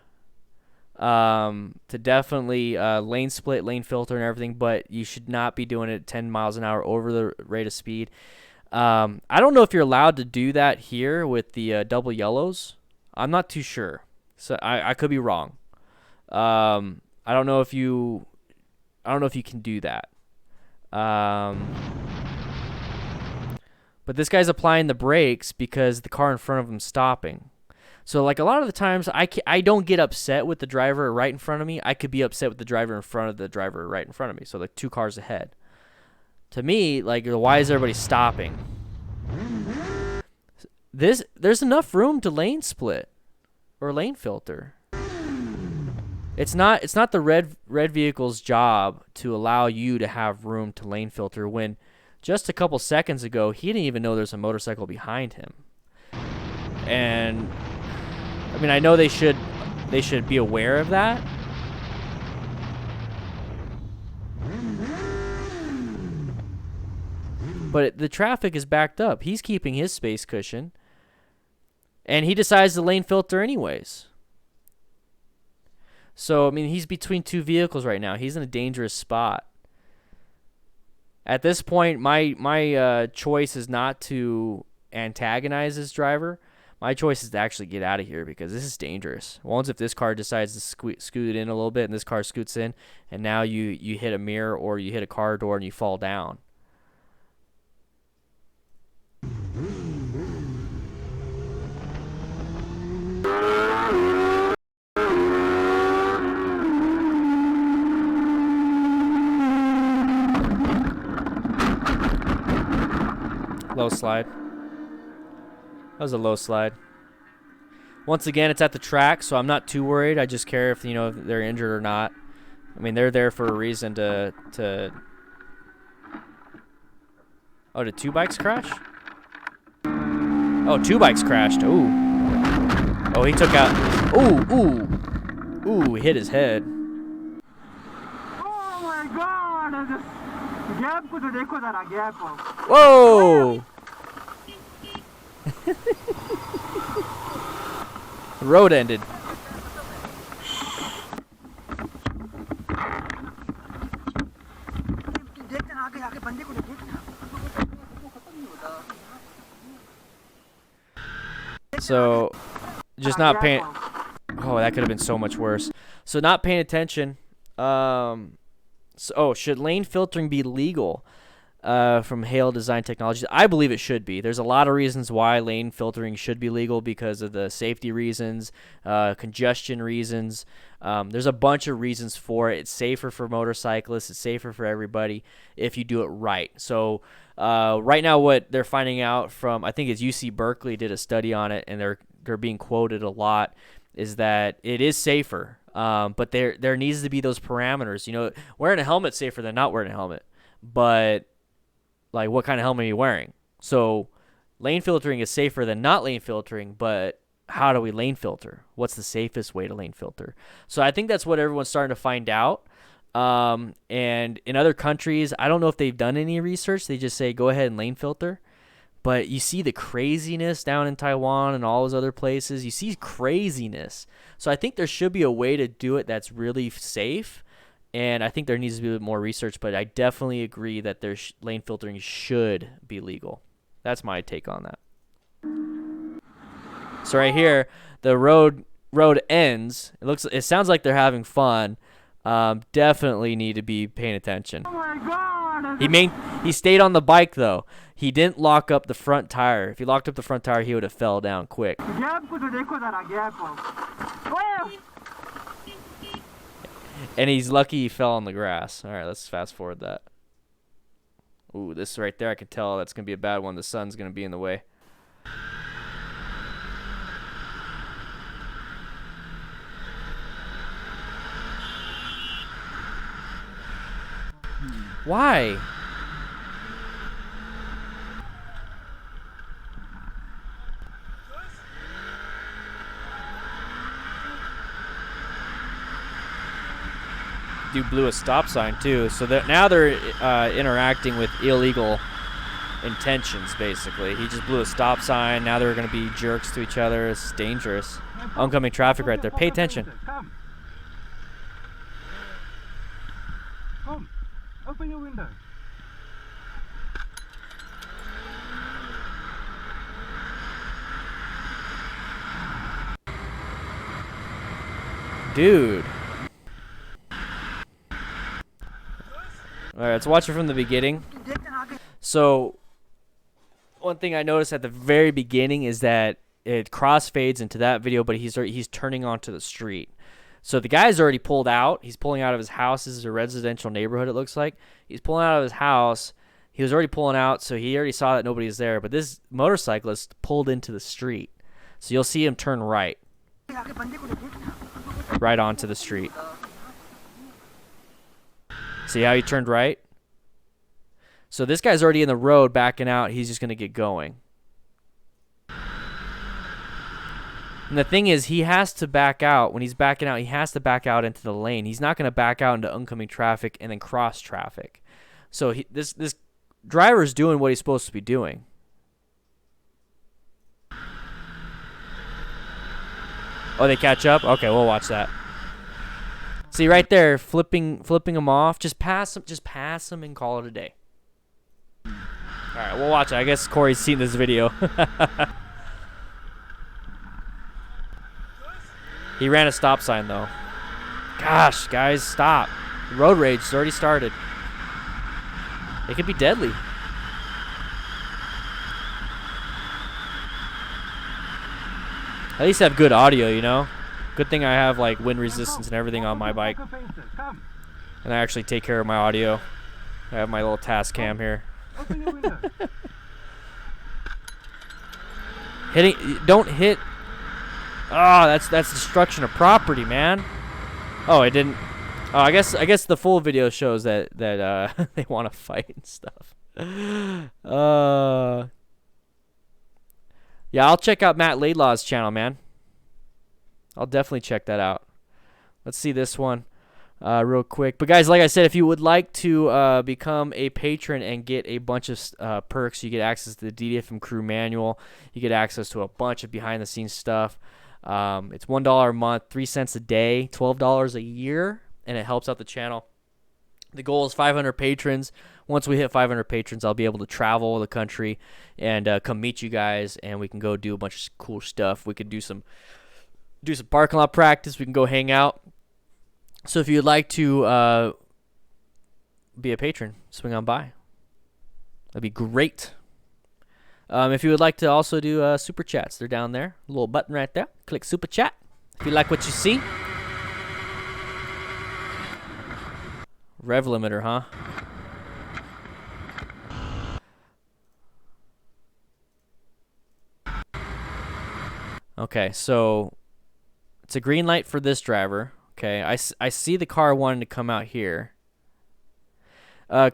to definitely lane split, lane filter, and everything, but you should not be doing it 10 miles an hour over the rate of speed. I don't know if you're allowed to do that here with the double yellows. I'm not too sure. So I could be wrong. I don't know if you can do that. But this guy's applying the brakes because the car in front of him's stopping. So like a lot of the times I don't get upset with the driver right in front of me. I could be upset with the driver in front of the driver right in front of me. So like 2 cars ahead. To me, like, why is everybody stopping? There's enough room to lane split or lane filter. It's not the red vehicle's job to allow you to have room to lane filter when just a couple seconds ago he didn't even know there's a motorcycle behind him. And I mean, I know they should be aware of that. But the traffic is backed up. He's keeping his space cushion. And he decides to lane filter anyways. So, I mean, he's between 2 vehicles right now. He's in a dangerous spot. At this point, my choice is not to antagonize this driver. My choice is to actually get out of here because this is dangerous. Once if this car decides to scoot in a little bit and this car scoots in, and now you hit a mirror or you hit a car door and you fall down. Low slide. That was a low slide. Once again, it's at the track, so I'm not too worried. I just care if, you know, if they're injured or not. I mean, they're there for a reason to... Oh, did 2 bikes crash? Oh, 2 bikes crashed. Ooh. Oh, he took out... Ooh, he hit his head. Oh my god! Whoa! The road ended. So, just not paying... Oh, that could have been so much worse. So, not paying attention. Should lane filtering be legal from Vail Design Technologies? I believe it should be. There's a lot of reasons why lane filtering should be legal because of the safety reasons, congestion reasons. There's a bunch of reasons for it. It's safer for motorcyclists. It's safer for everybody if you do it right. So right now what they're finding out from, I think it's UC Berkeley did a study on it, and they're being quoted a lot, is that it is safer. But there needs to be those parameters. You know, wearing a helmet's safer than not wearing a helmet. But, like, what kind of helmet are you wearing? So, lane filtering is safer than not lane filtering, but how do we lane filter? What's the safest way to lane filter? So, I think that's what everyone's starting to find out. And in other countries, I don't know if they've done any research. They just say, go ahead and lane filter. But you see the craziness down in Taiwan and all those other places. You see craziness. So I think there should be a way to do it that's really safe. And I think there needs to be a bit more research. But I definitely agree that lane filtering should be legal. That's my take on that. So right here, the road ends. It sounds like they're having fun. Definitely need to be paying attention. Oh my god! He stayed on the bike though. He didn't lock up the front tire. If he locked up the front tire, he would have fell down quick. And he's lucky he fell on the grass. All right, let's fast forward that. Ooh, this right there, I can tell that's gonna be a bad one. The sun's gonna be in the way. Why? Dude blew a stop sign too, so that now they're interacting with illegal intentions. Basically, he just blew a stop sign. Now they're gonna be jerks to each other. It's dangerous. Oncoming traffic right there. Pay attention. Come, open your window. Dude. All right, let's watch it from the beginning. So, one thing I noticed at the very beginning is that it crossfades into that video, but he's turning onto the street. So the guy's already pulled out. He's pulling out of his house. This is a residential neighborhood, it looks like. He's pulling out of his house. He was already pulling out, so he already saw that nobody's there. But this motorcyclist pulled into the street. So you'll see him turn right. Right onto the street. See how he turned right? So this guy's already in the road backing out. He's just going to get going. And the thing is, he has to back out. When he's backing out, he has to back out into the lane. He's not going to back out into oncoming traffic and then cross traffic. So this driver's doing what he's supposed to be doing. Oh, they catch up? Okay, we'll watch that. See right there, flipping him off. Just pass him and call it a day. All right, we'll watch it. I guess Corey's seen this video. He ran a stop sign, though. Gosh, guys, stop. Road rage has already started. It could be deadly. At least have good audio, you know? Good thing I have, like, wind resistance and everything on my bike. And I actually take care of my audio. I have my little task cam here. Don't hit. Oh, that's destruction of property, man. Oh, I didn't. Oh, I guess the full video shows that they want to fight and stuff. Yeah, I'll check out Matt Laidlaw's channel, man. I'll definitely check that out. Let's see this one real quick. But guys, like I said, if you would like to become a patron and get a bunch of perks, you get access to the DDFM crew manual. You get access to a bunch of behind-the-scenes stuff. It's $1 a month, 3 cents a day, $12 a year, and it helps out the channel. The goal is 500 patrons. Once we hit 500 patrons, I'll be able to travel the country and come meet you guys, and we can go do a bunch of cool stuff. We could do some parking lot practice. We can go hang out. So if you'd like to be a patron, swing on by. That'd be great. If you would like to also do super chats, they're down there. A little button right there. Click super chat if you like what you see. Rev limiter, huh? Okay, so it's a green light for this driver. Okay, I see the car wanting to come out here.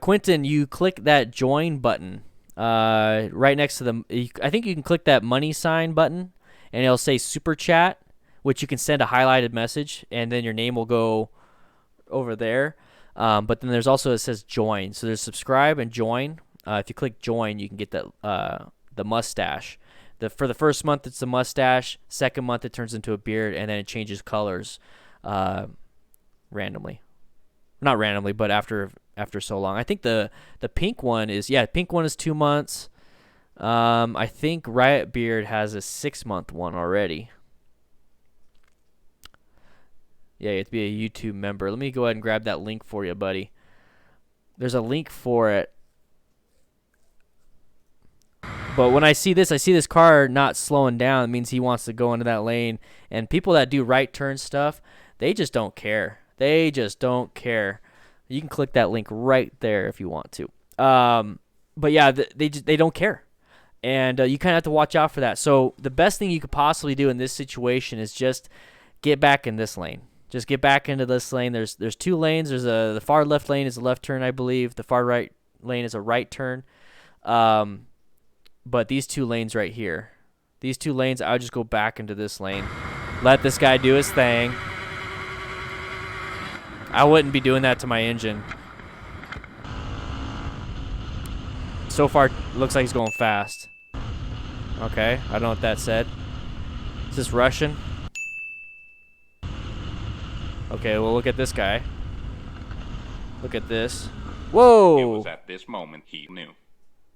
Quentin, you click that join button right next to the. I think you can click that money sign button, and it'll say super chat, which you can send a highlighted message, and then your name will go over there. But then there's also, it says join. So there's subscribe and join. If you click join, you can get the mustache. For the first month, it's the mustache. Second month, it turns into a beard, and then it changes colors randomly. Not randomly, but after so long. I think the pink one is, pink one is 2 months. I think Riot Beard has a 6-month one already. Yeah, you have to be a YouTube member. Let me go ahead and grab that link for you, buddy. There's a link for it. But when I see this car not slowing down. It means he wants to go into that lane. And people that do right turn stuff, they just don't care. They just don't care. You can click that link right there if you want to. But yeah, they don't care. And you kind of have to watch out for that. So the best thing you could possibly do in this situation is just get back in this lane. Just get back into this lane. There's 2 lanes. There's the far left lane is a left turn, I believe. The far right lane is a right turn. But these 2 lanes right here, these 2 lanes, I would just go back into this lane. Let this guy do his thing. I wouldn't be doing that to my engine. So far, looks like he's going fast. Okay, I don't know what that said. Is this Russian? Okay, well, look at this guy. Look at this. Whoa! It was at this moment he knew.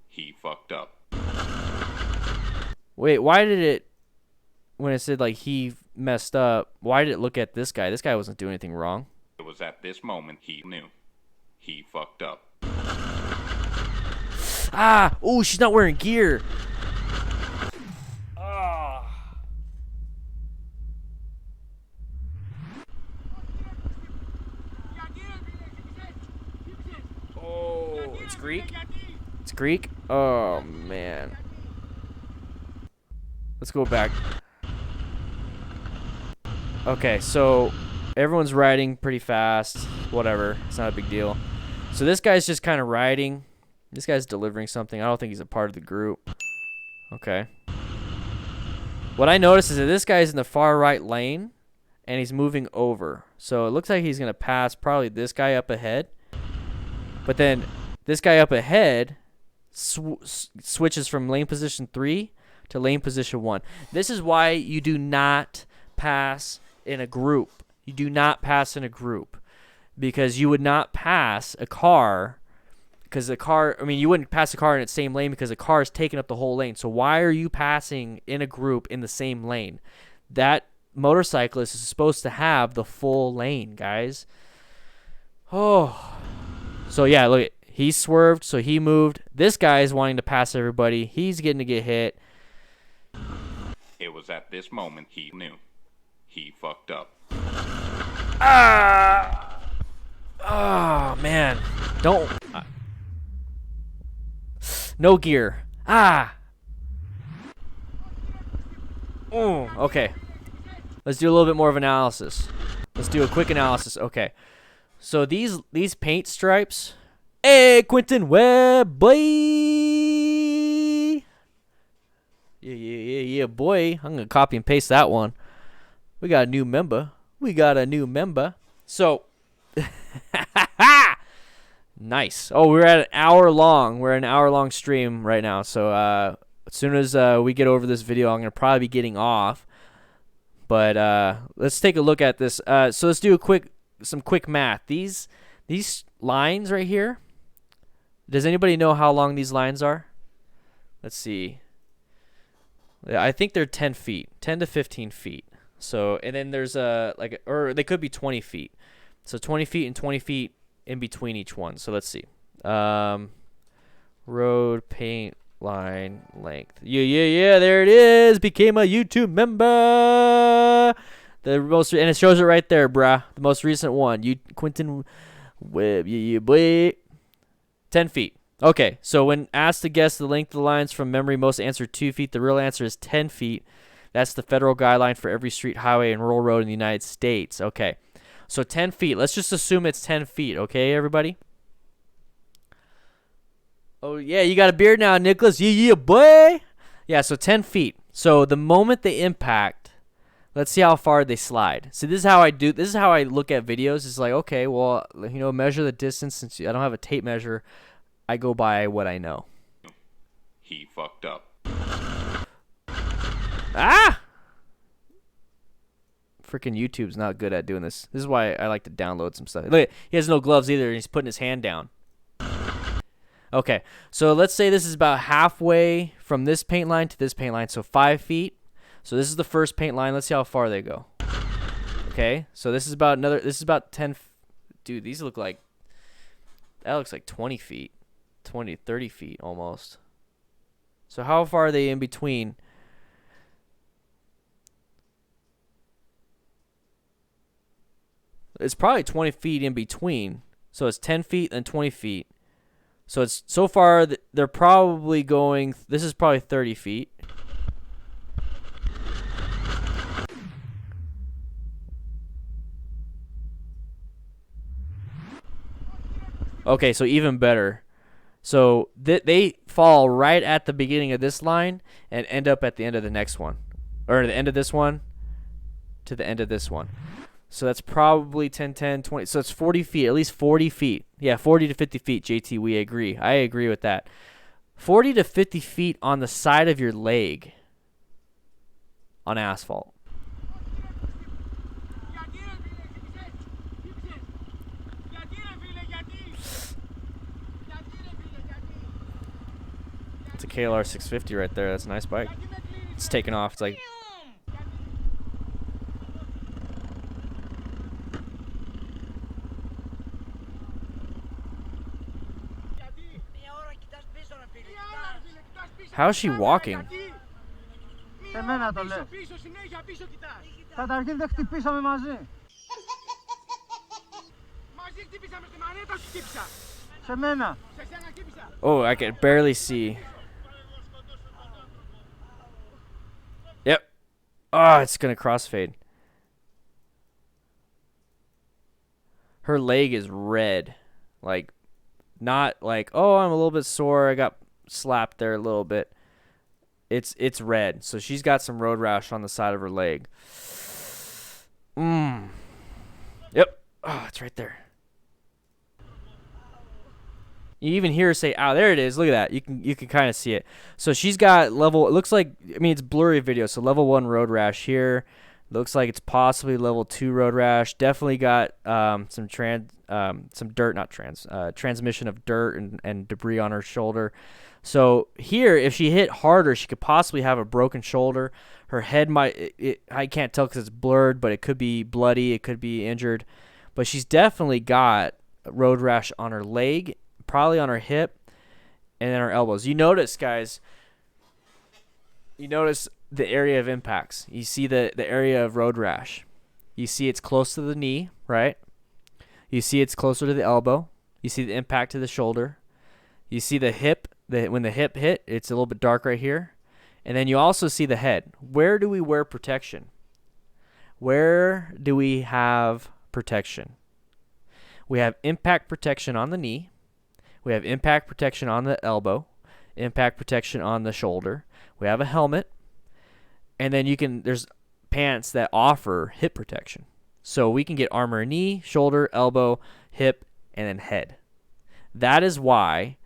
He fucked up. Wait, why did it, when it said, like, he messed up, why did it look at this guy? This guy wasn't doing anything wrong. It was at this moment he knew. He fucked up. Ah! Ooh, she's not wearing gear. Ah. Oh, it's Greek? It's Greek? Oh, man. Let's go back. Okay, so everyone's riding pretty fast. Whatever. It's not a big deal. So this guy's just kind of riding. This guy's delivering something. I don't think he's a part of the group. Okay. What I noticed is that this guy's in the far right lane, and he's moving over. So it looks like he's going to pass probably this guy up ahead. But then this guy up ahead switches from lane position 3 to lane position 1. This is why you do not pass in a group. You do not pass in a group. Because you would not pass a car, because the car, I mean, you wouldn't pass a car in its same lane because the car is taking up the whole lane. So why are you passing in a group in the same lane? That motorcyclist is supposed to have the full lane, guys. Oh. So, yeah, look. He swerved, so he moved. This guy is wanting to pass everybody. He's getting to get hit. It was at this moment he knew. He fucked up. Ah! Oh, man. Don't. No gear. Ah! Okay. Let's do a little bit more of analysis. Let's do a quick analysis. Okay. So these paint stripes. Hey, Quentin Webb, boy. Yeah, boy. I'm going to copy and paste that one. We got a new member. So, nice. Oh, we're at an hour long. We're at an hour-long stream right now. So, as soon as we get over this video, I'm going to probably be getting off. But let's take a look at this. So let's do some quick math. These lines right here. Does anybody know how long these lines are? Let's see. I think they're 10 feet, 10 to 15 feet. So, and then there's or they could be 20 feet. So 20 feet and 20 feet in between each one. So let's see. Road paint line length. Yeah, there it is. Became a YouTube member. And it shows it right there, bruh. The most recent one. Quentin Webb. Yeah, boy. 10 feet. Okay, so when asked to guess the length of the lines from memory, most answer 2 feet. The real answer is 10 feet. That's the federal guideline for every street, highway, and rural road in the United States. Okay, so 10 feet. Let's just assume it's 10 feet, okay, everybody? Oh, yeah, you got a beard now, Nicholas. Yeah, boy. Yeah, so 10 feet. So the moment they impact, let's see how far they slide. See, this is how I look at videos. It's like, okay, well, measure the distance. Since I don't have a tape measure, I go by what I know. He fucked up. Ah! Freaking YouTube's not good at doing this. This is why I like to download some stuff. Look, he has no gloves either, and he's putting his hand down. Okay, so let's say this is about halfway from this paint line to this paint line, so 5 feet. So this is the first paint line. Let's see how far they go. Okay, so this is about 10. Dude, these look like, that looks like 20 feet. 20, 30 feet almost. So how far are they in between? It's probably 20 feet in between. So it's 10 feet and 20 feet. So it's so far they're probably going. This is probably 30 feet. Okay, so even better. So they fall right at the beginning of this line and end up at the end of the next one, or the end of this one to the end of this one. So that's probably 10, 10, 20. So it's 40 feet, at least 40 feet. Yeah, 40 to 50 feet, JT, we agree. I agree with that. 40 to 50 feet on the side of your leg on asphalt. It's a KLR 650 right there. That's a nice bike. It's taking off. It's like... How is she walking? Σε μένα το λες. Καταρχήν δεν χτυπήσαμε μαζί. Μαζί χτυπήσαμε στη μανέτα σου χτύπησα. Σε μένα. Σε σένα χτύπησα. Oh, I can barely see. Yep. Oh, it's gonna crossfade. Her leg is red. Like, not like, oh, I'm a little bit sore. I got slapped there a little bit. It's red. So she's got some road rash on the side of her leg. Yep. Oh, it's right there. You even hear her say, "Ow!" There it is. Look at that. You can kind of see it. So she's got level. It looks like, I mean, it's blurry video. So level 1 road rash here. Looks like it's possibly level 2 road rash. Definitely got some transmission of dirt and debris on her shoulder. So here, if she hit harder, she could possibly have a broken shoulder. Her head might, I can't tell because it's blurred, but it could be bloody. It could be injured. But she's definitely got road rash on her leg, probably on her hip, and then her elbows. You notice, guys, the area of impacts. You see the area of road rash. You see it's close to the knee, right? You see it's closer to the elbow. You see the impact to the shoulder. You see the hip. When the hip hit, it's a little bit dark right here. And then you also see the head. Where do we wear protection? Where do we have protection? We have impact protection on the knee. We have impact protection on the elbow. Impact protection on the shoulder. We have a helmet. And then there's pants that offer hip protection. So we can get armor knee, shoulder, elbow, hip, and then head. That is why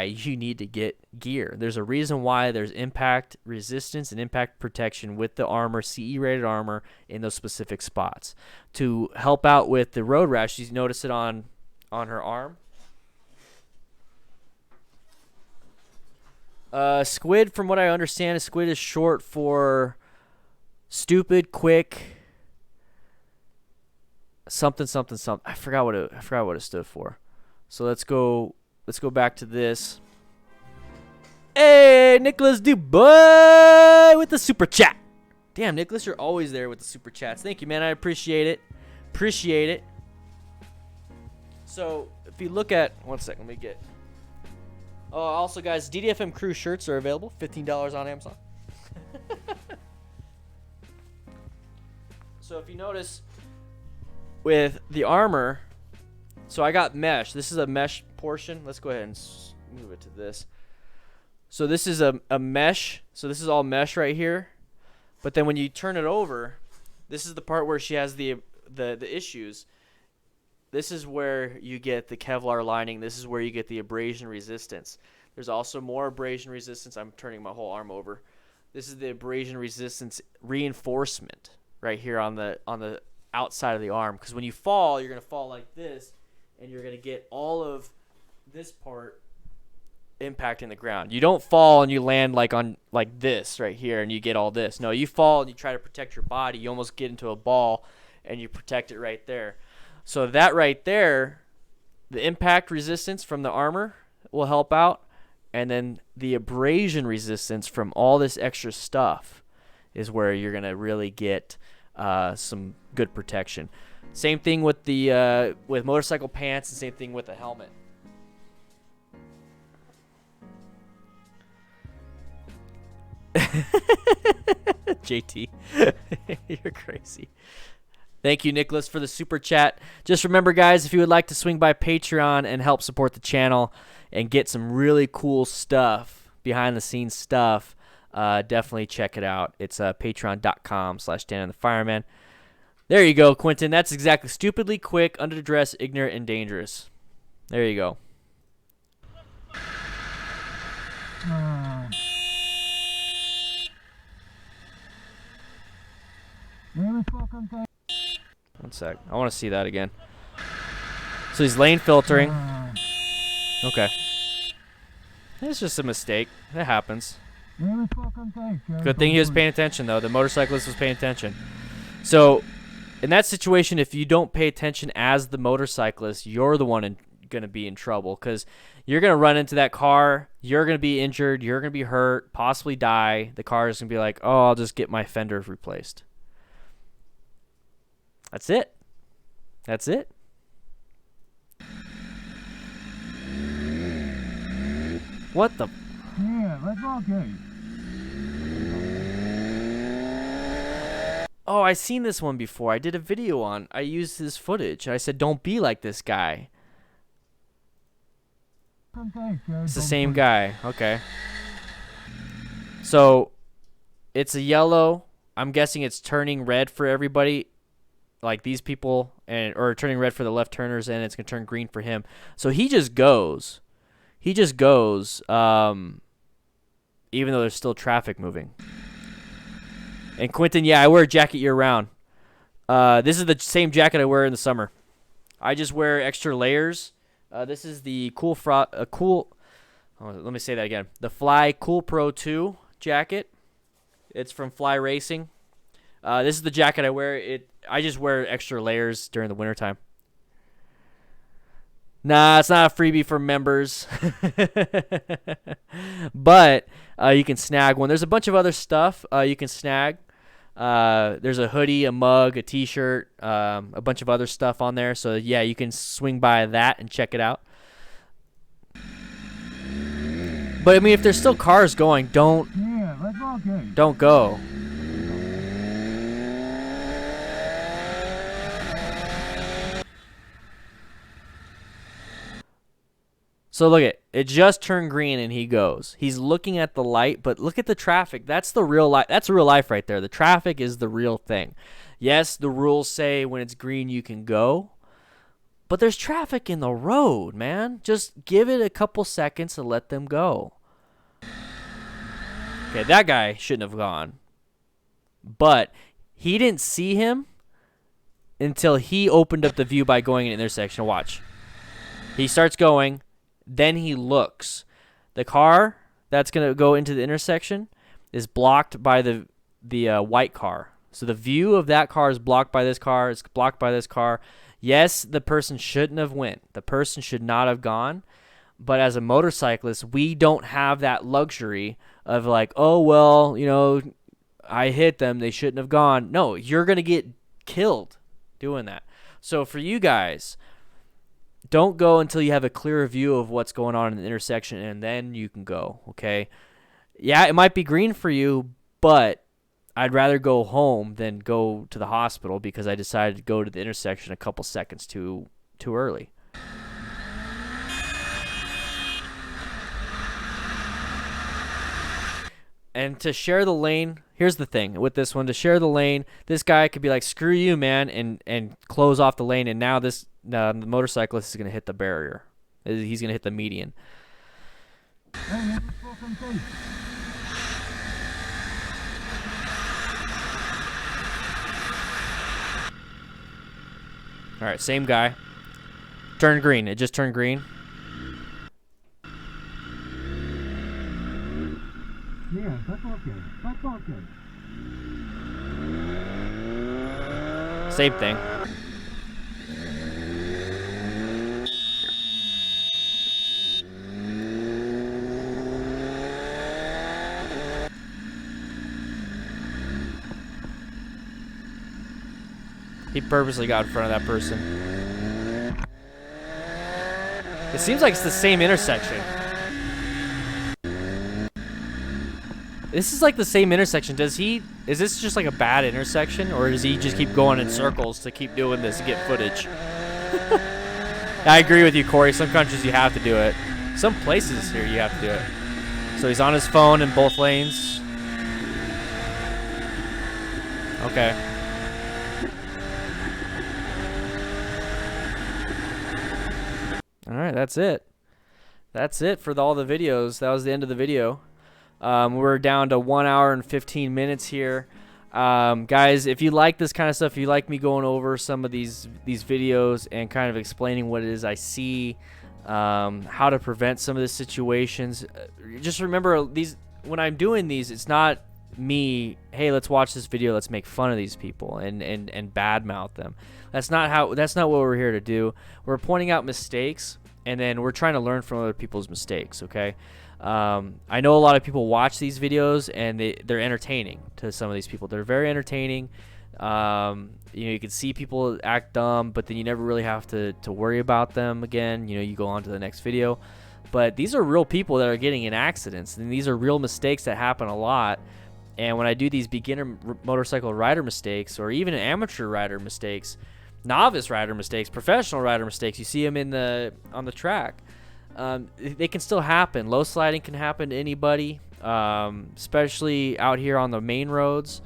you need to get gear. There's a reason why there's impact resistance and impact protection with the armor, CE rated armor in those specific spots. To help out with the road rash, you notice it on her arm. Squid, from what I understand, squid is short for stupid, quick, something. I forgot what it stood for. So let's go back to this. Hey, Nicholas Dubois with the super chat. Damn, Nicholas, you're always there with the super chats. Thank you, man. I appreciate it. So if you look at, one second, let me get. Oh, also, guys, DDFM crew shirts are available. $15 on Amazon. So if you notice with the armor, so I got mesh. This is a mesh portion. Let's go ahead and move it to this. So this is a mesh. So this is all mesh right here. But then when you turn it over, this is the part where she has the issues. This is where you get the Kevlar lining. This is where you get the abrasion resistance. There's also more abrasion resistance. I'm turning my whole arm over. This is the abrasion resistance reinforcement right here on the outside of the arm. Because when you fall, you're going to fall like this, and you're going to get all of this part impacting the ground. You don't fall and you land like this right here, and you get all this. No, you fall and you try to protect your body. You almost get into a ball, and you protect it right there. So that right there, the impact resistance from the armor will help out. And then the abrasion resistance from all this extra stuff is where you're going to really get some good protection. Same thing with the with motorcycle pants, and same thing with the helmet. JT, you're crazy. Thank you, Nicholas, for the super chat. Just remember, guys, if you would like to swing by Patreon and help support the channel and get some really cool stuff, behind-the-scenes stuff, definitely check it out. It's patreon.com/DanDanTheFireman. There you go, Quentin. That's exactly stupidly quick, underdressed, ignorant, and dangerous. There you go. One sec. I want to see that again. So he's lane filtering. Okay. It's just a mistake. It happens. Good thing he was paying attention, though. The motorcyclist was paying attention. So, in that situation, if you don't pay attention as the motorcyclist, you're the one going to be in trouble, because you're going to run into that car. You're going to be injured. You're going to be hurt, possibly die. The car is going to be like, oh, I'll just get my fenders replaced. That's it. That's it. What the? Yeah, let's okay. Oh, I seen this one before. I did a video on. I used his footage. I said, "Don't be like this guy." It's the same guy. Okay. So, it's a yellow. I'm guessing it's turning red for everybody, like these people, or turning red for the left turners, and it's gonna turn green for him. So he just goes. Even though there's still traffic moving. And Quentin, yeah, I wear a jacket year round. This is the same jacket I wear in the summer. I just wear extra layers. This is the let me say that again. The Fly Cool Pro 2 jacket. It's from Fly Racing. This is the jacket I wear. I just wear extra layers during the wintertime. Nah, it's not a freebie for members. But you can snag one. There's a bunch of other stuff you can snag. There's a hoodie, a mug, a t-shirt, a bunch of other stuff on there. So, yeah, you can swing by that and check it out. But, I mean, if there's still cars going, don't go. So look it just turned green and he goes. He's looking at the light, but look at the traffic. That's the real life. That's real life right there. The traffic is the real thing. Yes, the rules say when it's green you can go, but there's traffic in the road, man. Just give it a couple seconds and let them go. Okay, that guy shouldn't have gone. But he didn't see him until he opened up the view by going in the intersection. Watch. He starts going. Then he looks. The car that's going to go into the intersection is blocked by the white car. So the view of that car is blocked by this car. It's blocked by this car. Yes, the person shouldn't have went. The person should not have gone. But as a motorcyclist, we don't have that luxury of like, oh, well, you know, I hit them. They shouldn't have gone. No, you're going to get killed doing that. So for you guys, don't go until you have a clearer view of what's going on in the intersection, and then you can go, okay? Yeah, it might be green for you, but I'd rather go home than go to the hospital because I decided to go to the intersection a couple seconds too early. And to share the lane, here's the thing with this one. To share the lane, this guy could be like, screw you, man, and close off the lane, and now the motorcyclist is going to hit the barrier. He's going to hit the median. All right, same guy. Turned green. It just turned green. Yeah, that's okay. That's okay. Same thing. He purposely got in front of that person. It seems like it's the same intersection. This is like the same intersection. Is this just like a bad intersection, or does he just keep going in circles to keep doing this to get footage? I agree with you, Corey. Some countries you have to do it. Some places here you have to do it. So he's on his phone in both lanes. Okay. All right, that's it. That's it for all the videos. That was the end of the video. We're down to 1 hour and 15 minutes here. Guys, if you like this kind of stuff, if you like me going over some of these videos and kind of explaining what it is I see, how to prevent some of the situations, just remember these when I'm doing these, it's not me, hey, let's watch this video, let's make fun of these people and badmouth them. That's not what we're here to do. We're pointing out mistakes, and then we're trying to learn from other people's mistakes, okay? I know a lot of people watch these videos and they're entertaining to some of these people. They're very entertaining. You can see people act dumb, but then you never really have to worry about them again. You go on to the next video. But these are real people that are getting in accidents, and these are real mistakes that happen a lot. And when I do these beginner motorcycle rider mistakes, or even amateur rider mistakes, novice rider mistakes, professional rider mistakes, you see them on the track. They can still happen. Low sliding can happen to anybody, especially out here on the main roads.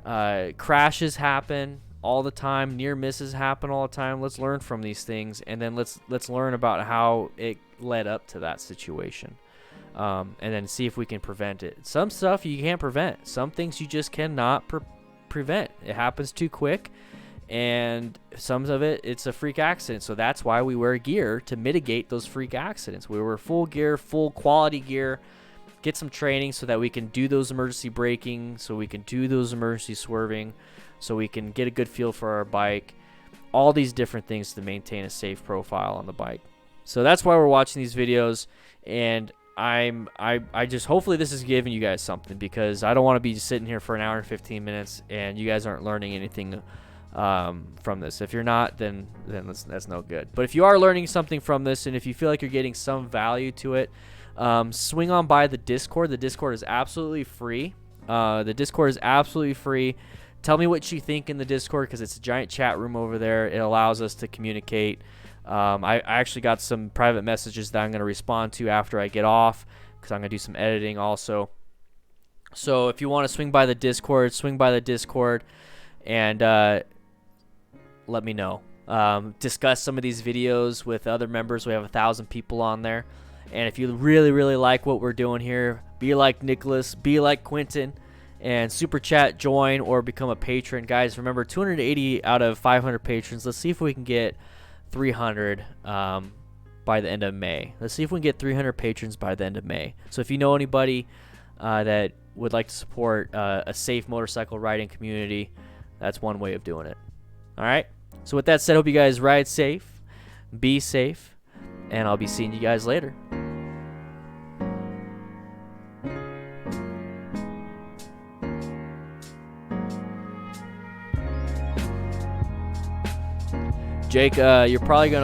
Crashes happen. all the time. Near misses happen all the time. Let's learn from these things, and then let's learn about how it led up to that situation, and then see if we can prevent it. Some stuff you can't prevent. Some things you just cannot prevent. It happens too quick, and some of it's a freak accident. So that's why we wear gear, to mitigate those freak accidents. We wear full gear, full quality gear, get some training so that we can do those emergency braking, so we can do those emergency swerving, so we can get a good feel for our bike. All these different things to maintain a safe profile on the bike. So that's why we're watching these videos, and I just, hopefully this is giving you guys something, because I don't want to be just sitting here for an hour and 15 minutes and you guys aren't learning anything from this. If you're not, then that's no good. But if you are learning something from this, and if you feel like you're getting some value to it, swing on by the Discord. The Discord is absolutely free. Tell me what you think in the Discord, because it's a giant chat room over there. It allows us to communicate. I actually got some private messages that I'm going to respond to after I get off, because I'm going to do some editing also. So if you want to swing by the Discord, and let me know. Discuss some of these videos with other members. We have 1,000 people on there. And if you really, really like what we're doing here, be like Nicholas, be like Quentin, and super chat, join, or become a patron. Guys, remember, 280 out of 500 patrons. Let's see if we can get 300 by the end of May. Let's see if we can get 300 patrons by the end of May. So if you know anybody that would like to support a safe motorcycle riding community, that's one way of doing it. All right? So with that said, hope you guys ride safe, be safe, and I'll be seeing you guys later. Jake, you're probably going to